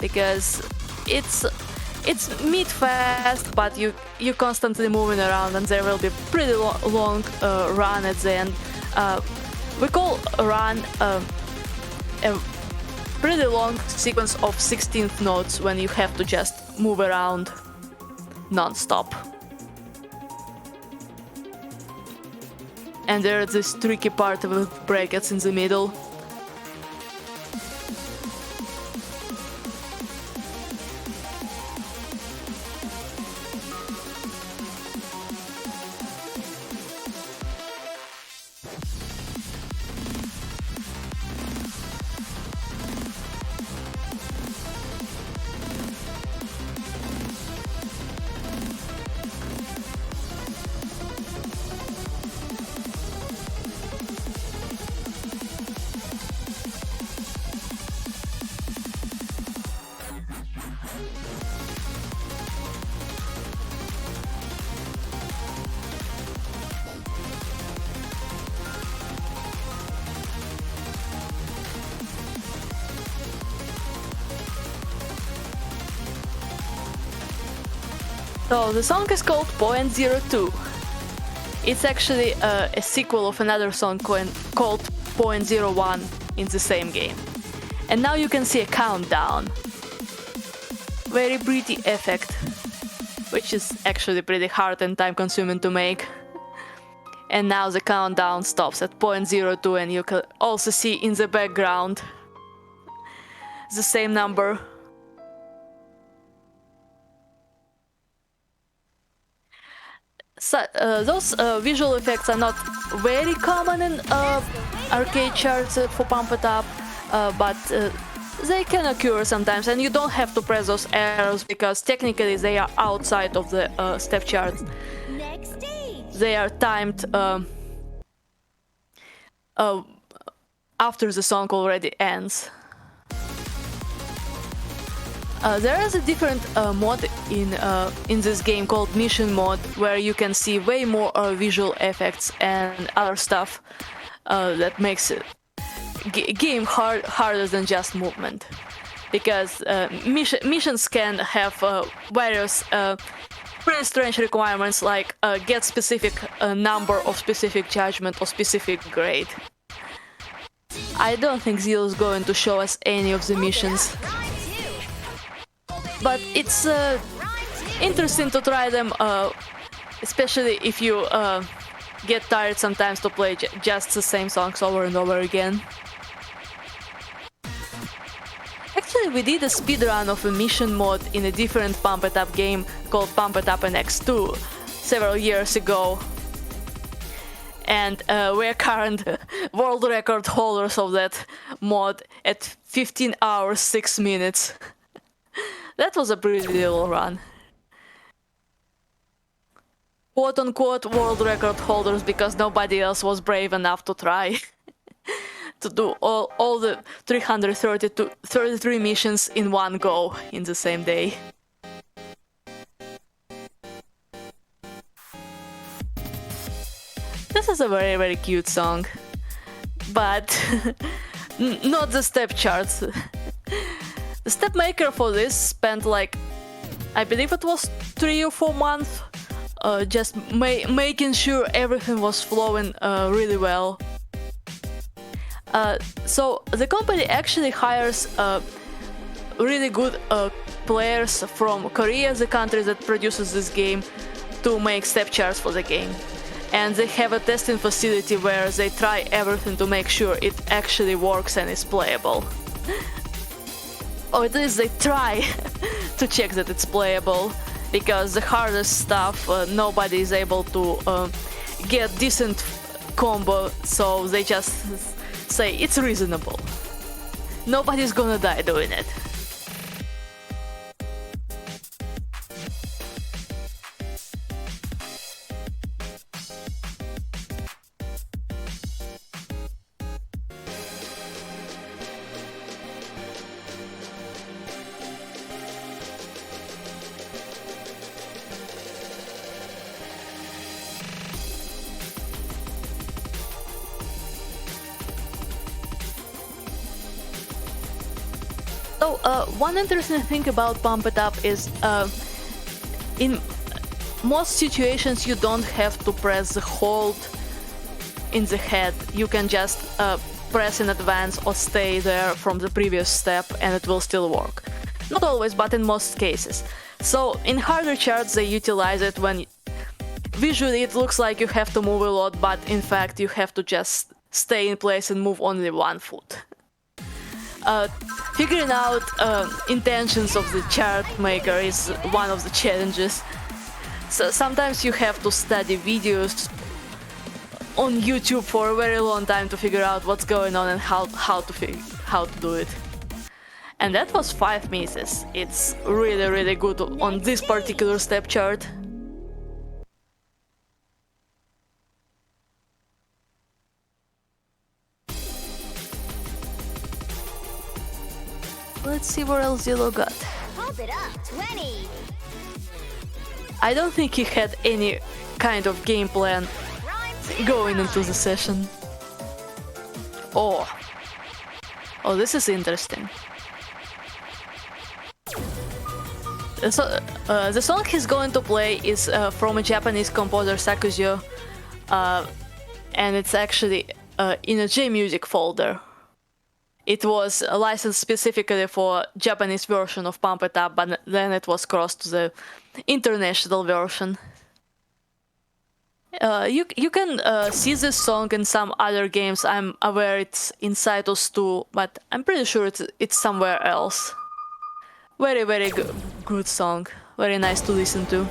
because it's mid-fast, but you constantly moving around, and there will be pretty long run at the end. We call a run a pretty long sequence of 16th notes when you have to just move around non-stop. And there's this tricky part with brackets in the middle. So the song is called Point 02. It's actually a sequel of another song called Point 01 in the same game. And now you can see a countdown. Very pretty effect, which is actually pretty hard and time consuming to make. And now the countdown stops at 0.02, and you can also see in the background the same number. So, those visual effects are not very common in arcade charts for Pump It Up, but they can occur sometimes, and you don't have to press those arrows because technically they are outside of the step chart. Next stage. They are timed after the song already ends. There is a different mod in this game called Mission Mode, where you can see way more visual effects and other stuff that makes it game harder than just movement. Because missions can have various pretty strange requirements, like get specific number of specific judgment or specific grade. I don't think ZELLLOO is going to show us any of the missions, but it's interesting to try them, especially if you get tired sometimes to play just the same songs over and over again. Actually, we did a speedrun of a mission mode in a different Pump It Up game called Pump It Up NX2 several years ago. And we're current world record holders of that mod at 15 hours 6 minutes. That was a pretty little run. Quote-unquote world record holders because nobody else was brave enough to try to do all the 333 missions in one go in the same day. This is a very, very cute song, but not the step charts. The step maker for this spent like, I believe it was 3 or 4 months just making sure everything was flowing really well. So the company actually hires really good players from Korea, the country that produces this game, to make step charts for the game. And they have a testing facility where they try everything to make sure it actually works and is playable. Or at least they try to check that it's playable, because the hardest stuff nobody is able to get decent combo, so they just say it's reasonable. Nobody's gonna die doing it. So, one interesting thing about Pump It Up is in most situations you don't have to press the hold in the head. You can just press in advance or stay there from the previous step and it will still work. Not always, but in most cases. So in harder charts they utilize it when visually it looks like you have to move a lot, but in fact you have to just stay in place and move only one foot. Figuring out intentions of the chart maker is one of the challenges. So sometimes you have to study videos on YouTube for a very long time to figure out what's going on and how to do it. And that was 5 misses. It's really, really good on this particular step chart. Let's see where else ZELLLOO got. Pump it up, 20. I don't think he had any kind of game plan going into the session. Oh, this is interesting. So, the song he's going to play is from a Japanese composer, Sakuzio, and it's actually in a J-Music folder. It was licensed specifically for Japanese version of Pump It Up, but then it was crossed to the international version. You can see this song in some other games. I'm aware it's in Cytos too, but I'm pretty sure it's somewhere else. Very good song. Very nice to listen to.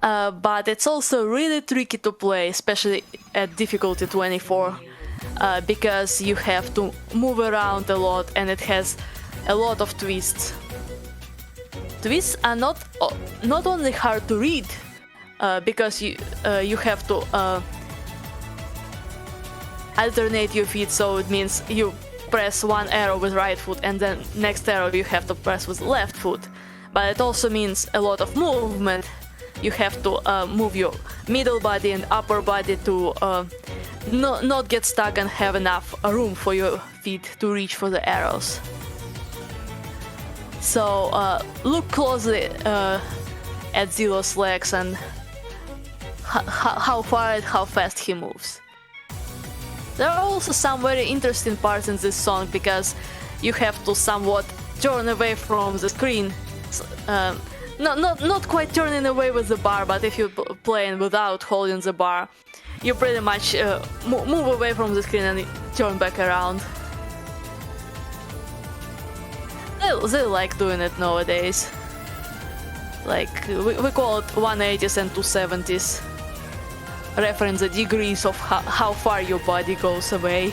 But it's also really tricky to play, especially at difficulty 24, because you have to move around a lot and it has a lot of twists. Twists are not only hard to read, because you have to alternate your feet, so it means you press one arrow with right foot and then next arrow you have to press with left foot. But it also means a lot of movement. You have to move your middle body and upper body to not get stuck and have enough room for your feet to reach for the arrows. So look closely at ZELLLOO's legs and how far and how fast he moves. There are also some very interesting parts in this song because you have to somewhat turn away from the screen. Not quite turning away with the bar, but if you're playing without holding the bar, you pretty much move away from the screen and turn back around. They like doing it nowadays. Like, we call it 180s and 270s. Reference the degrees of how far your body goes away.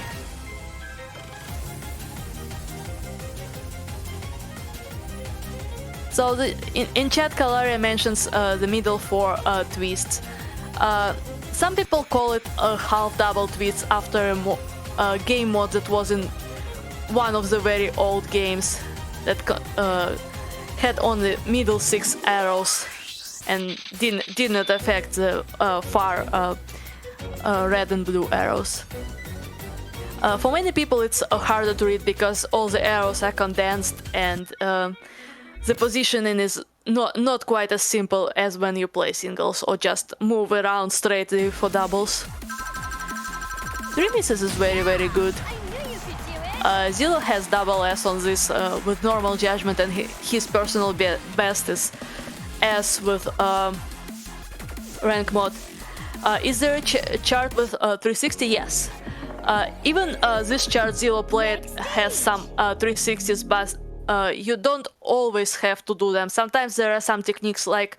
So in chat, Calaria mentions the middle 4 twists. Some people call it a half double twist after a game mode that was in one of the very old games that had only middle 6 arrows and didn't affect the far red and blue arrows. For many people it's harder to read because all the arrows are condensed and the positioning is not quite as simple as when you play singles or just move around straightly for doubles. 3 misses is very good. ZELLLOO has double S on this with normal judgment, and his personal best is S with rank mode. Is there a chart with 360? Yes. Even this chart ZELLLOO played has some 360s, but you don't always have to do them. Sometimes there are some techniques like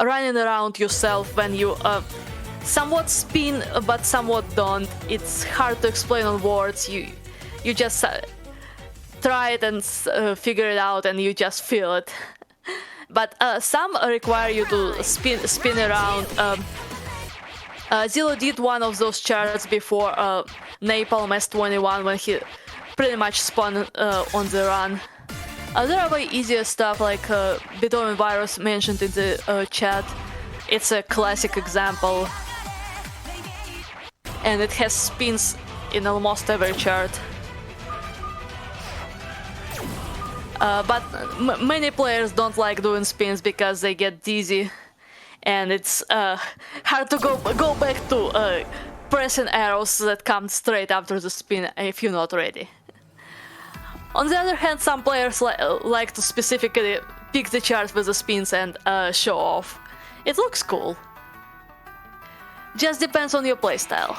running around yourself when you somewhat spin but somewhat don't. It's hard to explain on words. You just try it and figure it out and you just feel it. But some require you to spin around. ZELLLOO did one of those charts before Napalm S21 when he pretty much spun on the run. There are way easier stuff like Beethoven Virus mentioned in the chat. It's a classic example. And it has spins in almost every chart. But many players don't like doing spins because they get dizzy. And it's hard to go back to pressing arrows that come straight after the spin if you're not ready. On the other hand, some players like to specifically pick the charts with the spins and show off. It looks cool. Just depends on your playstyle.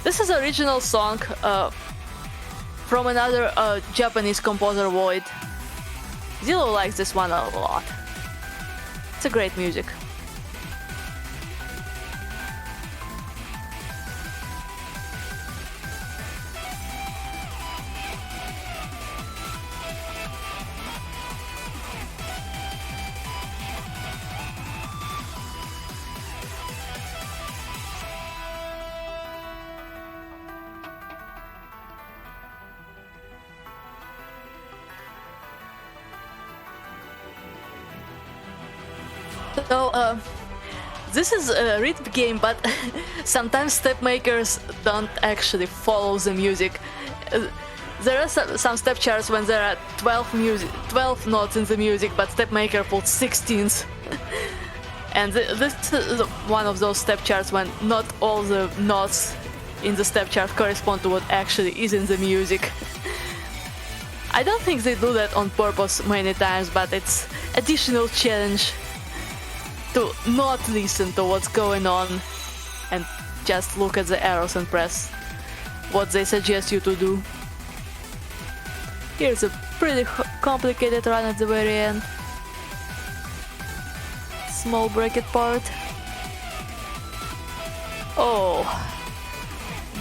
This is an original song from another Japanese composer, Void. ZELLLOO likes this one a lot. It's a great music. So, this is a rhythm game, but sometimes step makers don't actually follow the music. There are some step charts when there are 12 notes in the music, but step maker puts 16s. And this is one of those step charts when not all the notes in the step chart correspond to what actually is in the music. I don't think they do that on purpose many times, but it's additional challenge to not listen to what's going on and just look at the arrows and press what they suggest you to do. Here's a pretty complicated run at the very end. Small bracket part. Oh,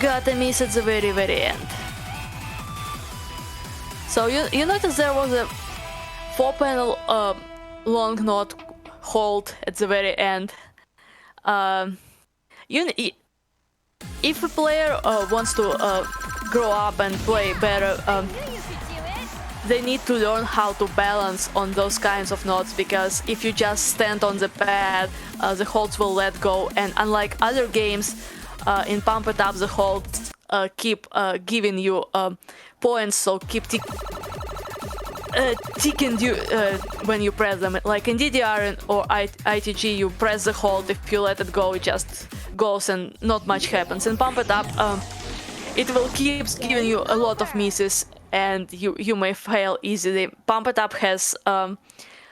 got a miss at the very, very end. So you notice there was a 4-panel long note hold at the very end. If a player wants to grow up and play better, they need to learn how to balance on those kinds of notes, because if you just stand on the pad, the holds will let go, and unlike other games, in Pump It Up the holds keep giving you points, so keep ticking you when you press them. Like in DDR or ITG, you press the hold, if you let it go, it just goes and not much happens. In Pump It Up, it will keep giving you a lot of misses, and you may fail easily. Pump It Up has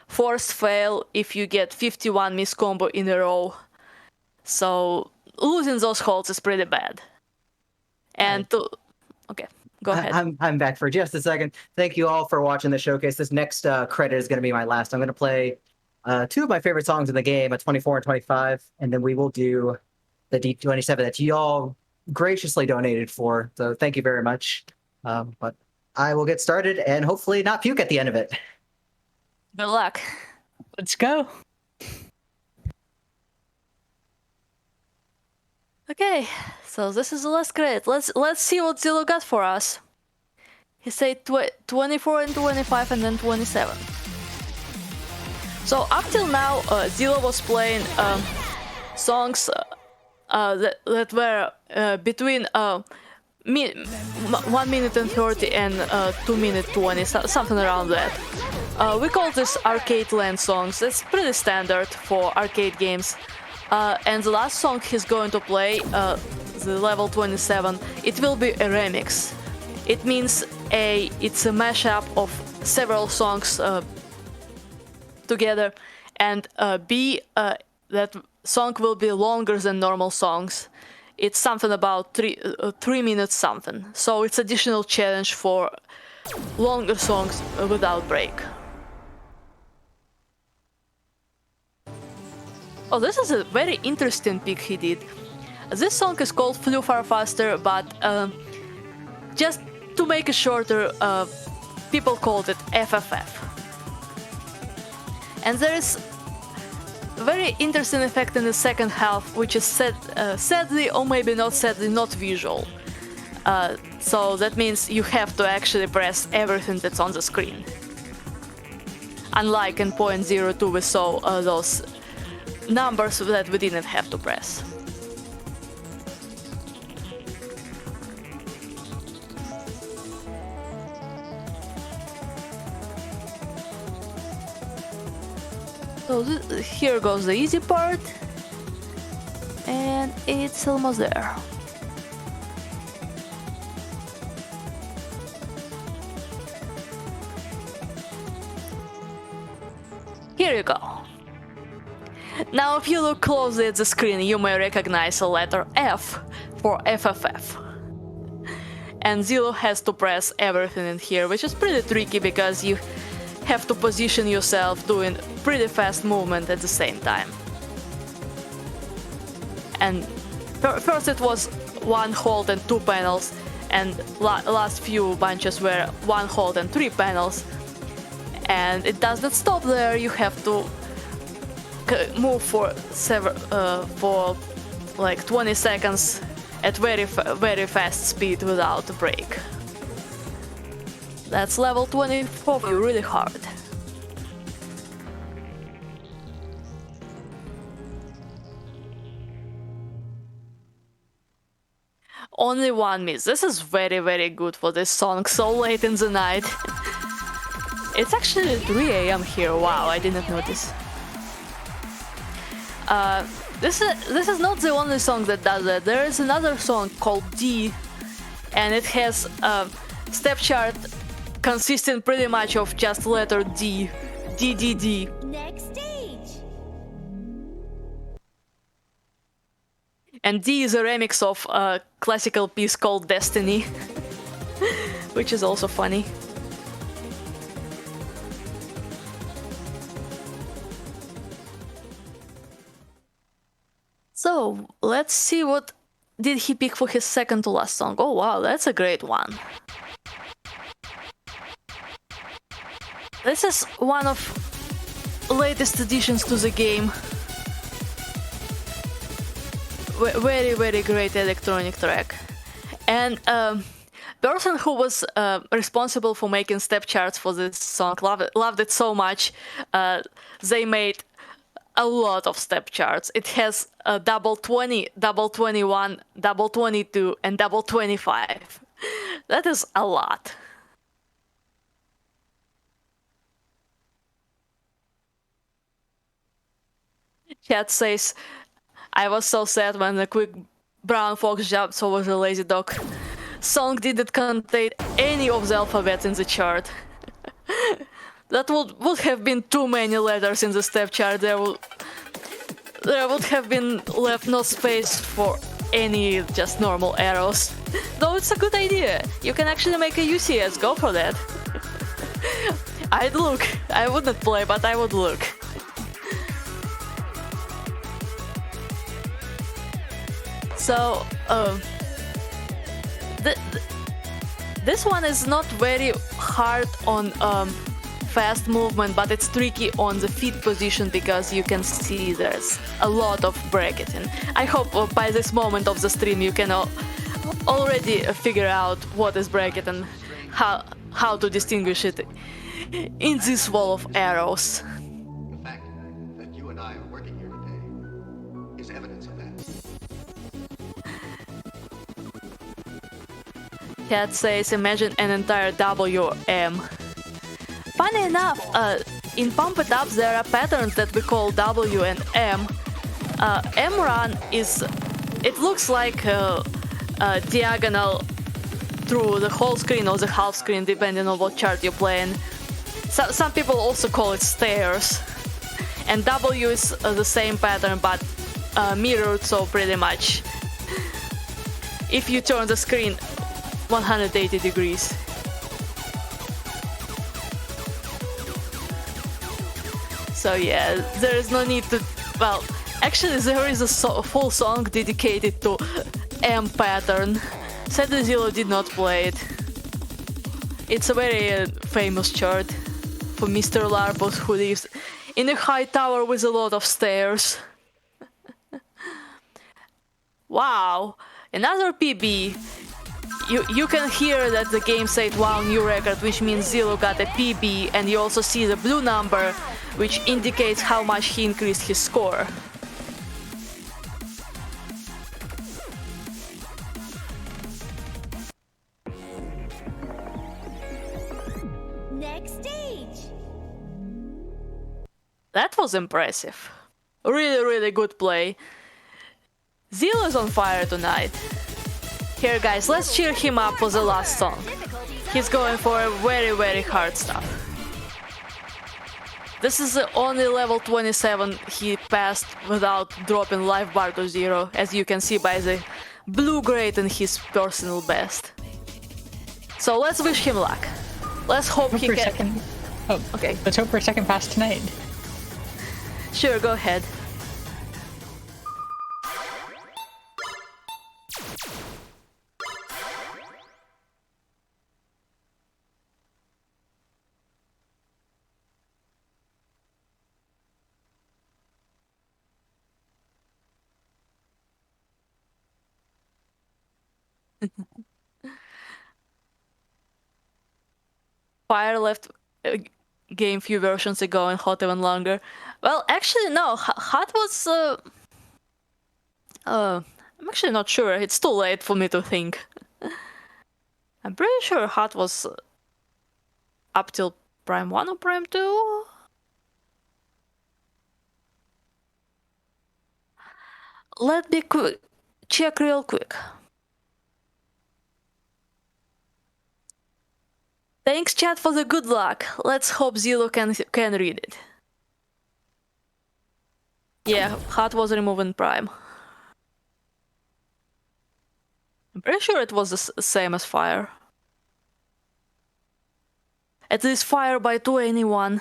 forced fail if you get 51 miss combo in a row, so losing those holds is pretty bad. And okay, go ahead. I'm back for just a second. Thank you all for watching the showcase. This next credit is going to be my last. I'm going to play two of my favorite songs in the game, a 24 and 25, and then we will do the D27 that you all graciously donated for. So thank you very much. But I will get started and hopefully not puke at the end of it. Good luck. Let's go. Okay, so this is the last credit. Let's see what ZELLLOO got for us. He said 24 and 25 and then 27. So up till now, ZELLLOO was playing songs that were between 1 minute and 30 and 2 minute 20, something around that. We call this arcade land songs. That's pretty standard for arcade games. And the last song he's going to play, the level 27, it will be a remix. It means it's a mashup of several songs together, and B, that song will be longer than normal songs. It's something about 3 minutes something. So it's additional challenge for longer songs without break. Oh, this is a very interesting pick he did. This song is called Flew Far Faster, but just to make it shorter, people called it FFF. And there is a very interesting effect in the second half, which is sadly, or maybe not sadly, not visual. So that means you have to actually press everything that's on the screen. Unlike in 0.02 we saw those numbers that we didn't have to press. So here goes the easy part, and it's almost there. Here you go. Now if you look closely at the screen, you may recognize a letter F for FFF. And ZELLLOO has to press everything in here, which is pretty tricky because you have to position yourself doing pretty fast movement at the same time. And first it was 1 hold and 2 panels, and last few bunches were 1 hold and 3 panels. And it does not stop there. You have to move for like 20 seconds at very fast speed without a break. That's level 24, really hard. Only 1 miss. This is very good for this song so late in the night. It's actually 3 AM here. Wow, I didn't notice. This is not the only song that does that. There is another song called D, and it has step chart consisting pretty much of just letter D. D, D, D. Next stage. And D is a remix of a classical piece called Destiny, which is also funny. So, let's see what did he pick for his second to last song. Oh wow, that's a great one. This is one of latest additions to the game. Very, very great electronic track. And person who was responsible for making step charts for this song loved it so much. They made a lot of step charts. It has a double 20, double 21, double 22, and double 25. That is a lot. Chat says, I was so sad when the quick brown fox jumped over the lazy dog. Song didn't contain any of the alphabet in the chart. That would have been too many letters in the step chart. There would have been left no space for any just normal arrows. Though it's a good idea. You can actually make a UCS. Go for that. I'd look. I wouldn't play, but I would look. So, this one is not very hard on fast movement, but it's tricky on the feet position because you can see there's a lot of bracketing. I hope by this moment of the stream you can already figure out what is bracket and how to distinguish it in this wall of arrows. The fact that you and I are working here today is evidence of that. Cat says, imagine an entire WM. Funny enough, in Pump It Up there are patterns that we call W and M. M run is, it looks like a diagonal through the whole screen or the half screen depending on what chart you're playing. Some people also call it stairs. And W is the same pattern but mirrored, so pretty much if you turn the screen 180 degrees. So yeah, there is no need to, well, actually there is a full song dedicated to M pattern. Sadly ZELLLOO did not play it. It's a very famous chart for Mr. Larpos who lives in a high tower with a lot of stairs. Wow, another PB. You can hear that the game said wow, new record, which means ZELLLOO got a PB, and you also see the blue number, which indicates how much he increased his score. Next stage. That was impressive. Really, really good play. ZELLLOO is on fire tonight. Here guys, let's cheer him up for the last song. He's going for a very, very hard stuff. This is the only level 27 he passed without dropping life bar to 0, as you can see by the blue grade in his personal best. So let's wish him luck. Let's hope he can... Oh, okay. Let's hope for a second pass tonight. Sure, go ahead. Fire left game few versions ago and Hot even longer. Well, actually no, Hot was... I'm actually not sure, it's too late for me to think. I'm pretty sure Hot was up till Prime 1 or Prime 2? Let me check real quick. Thanks, chat, for the good luck. Let's hope ZELLLOOO can read it. Yeah, Hot was removed in Prime. I'm pretty sure it was the same as Fire. At least Fire by 2anyone.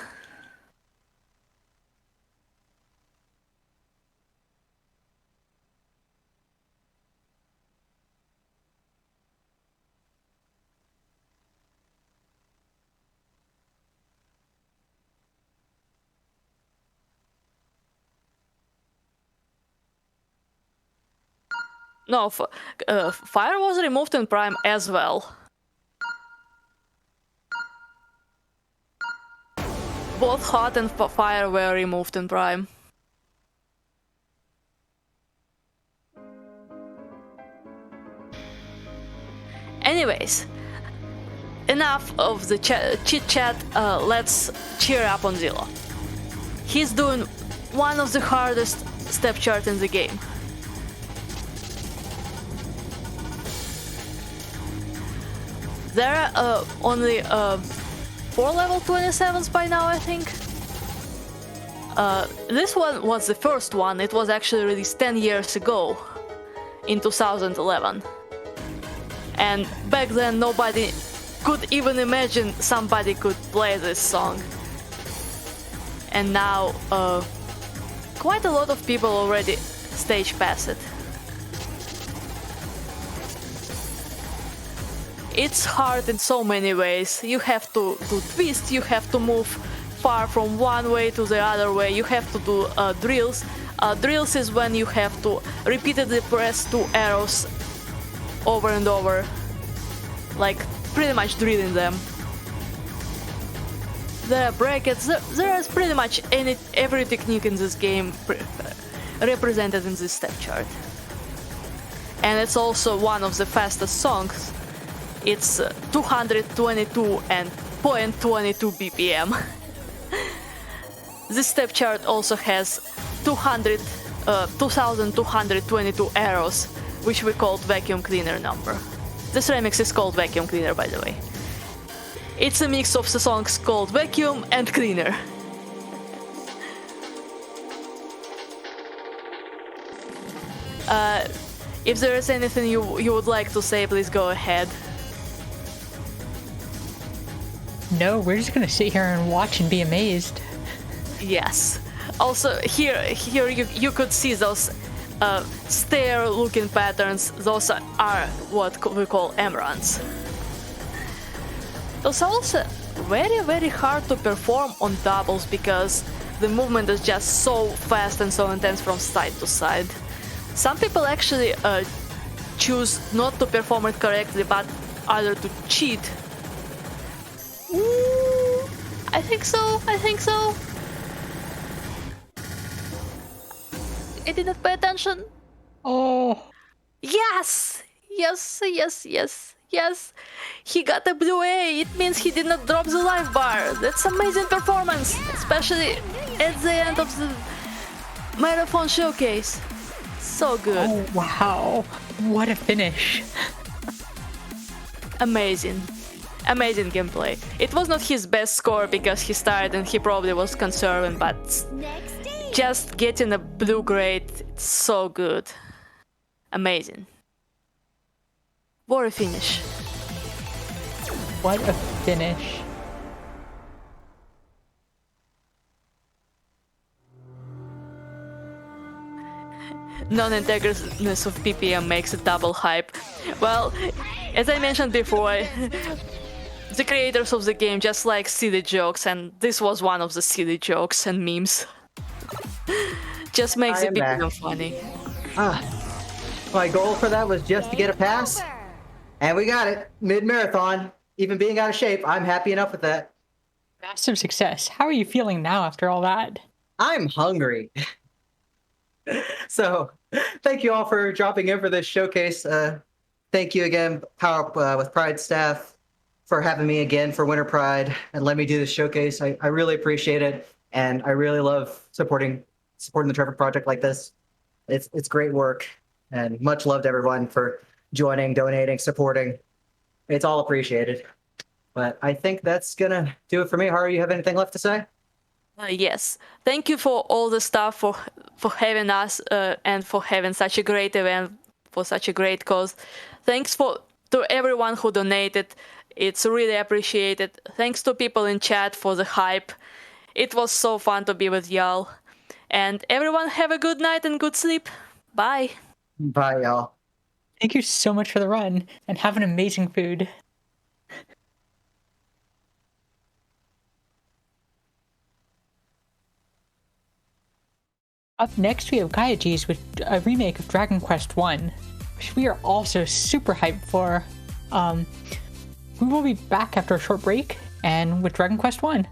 No, Fire was removed in Prime as well. Both Hot and Fire were removed in Prime. Anyways, enough of the chit-chat, let's cheer up on ZELLLOOO. He's doing one of the hardest step chart in the game. There are only 4 level 27s by now, I think. This one was the first one. It was actually released 10 years ago, in 2011. And back then nobody could even imagine somebody could play this song. And now quite a lot of people already stage pass it. It's hard in so many ways. You have to do twists, you have to move far from one way to the other way, you have to do drills. Drills is when you have to repeatedly press 2 arrows over and over, like pretty much drilling them. There are brackets, there is pretty much every technique in this game represented in this step chart. And it's also one of the fastest songs. It's 222 and 0.22 BPM. This step chart also has 2222 arrows, which we called vacuum cleaner number. This remix is called Vacuum Cleaner, by the way. It's a mix of the songs called Vacuum and Cleaner. If there is anything you would like to say, please go ahead. No, we're just gonna sit here and watch and be amazed. Yes. Also, here you could see those stair-looking patterns. Those are what we call emeralds. Those are also very, very hard to perform on doubles because the movement is just so fast and so intense from side to side. Some people actually choose not to perform it correctly, but either to cheat. Ooh, I think so. I didn't pay attention. Oh, Yes! He got a blue A. It means he did not drop the life bar. That's amazing performance, especially at the end of the marathon showcase. So good. oh wow. What a finish. Amazing gameplay. It was not his best score because he started and he probably was conserving, but Next stage. just getting a blue grade, it's so good. Amazing. What a finish. What a finish. Non-integerness of PPM makes a double hype. Well, as I mentioned before, the creators of the game just like silly jokes, and this was one of the silly jokes and memes. Just makes the PPM funny. My goal for that was just to get a pass, and we got it. Mid-marathon, even being out of shape, I'm happy enough with that. Massive success. How are you feeling now after all that? I'm hungry. So, thank you all for dropping in for this showcase. Thank you again, Power Up with Pride staff, for having me again for Winter Pride and let me do this showcase. I really appreciate it, and I really love supporting the Trevor Project like this. It's great work, and much love to everyone for joining, donating, supporting. It's all appreciated. But I think that's gonna do it for me. Haru, you have anything left to say? Yes. Thank you for all the stuff, for having us, and for having such a great event, for such a great cause. Thanks to everyone who donated. It's really appreciated. Thanks to people in chat for the hype. It was so fun to be with y'all. And everyone have a good night and good sleep. Bye. Bye, y'all. Thank you so much for the run, and have an amazing food. Up next, we have Gaia's with a remake of Dragon Quest I, which we are also super hyped for. We will be back after a short break, and with Dragon Quest I.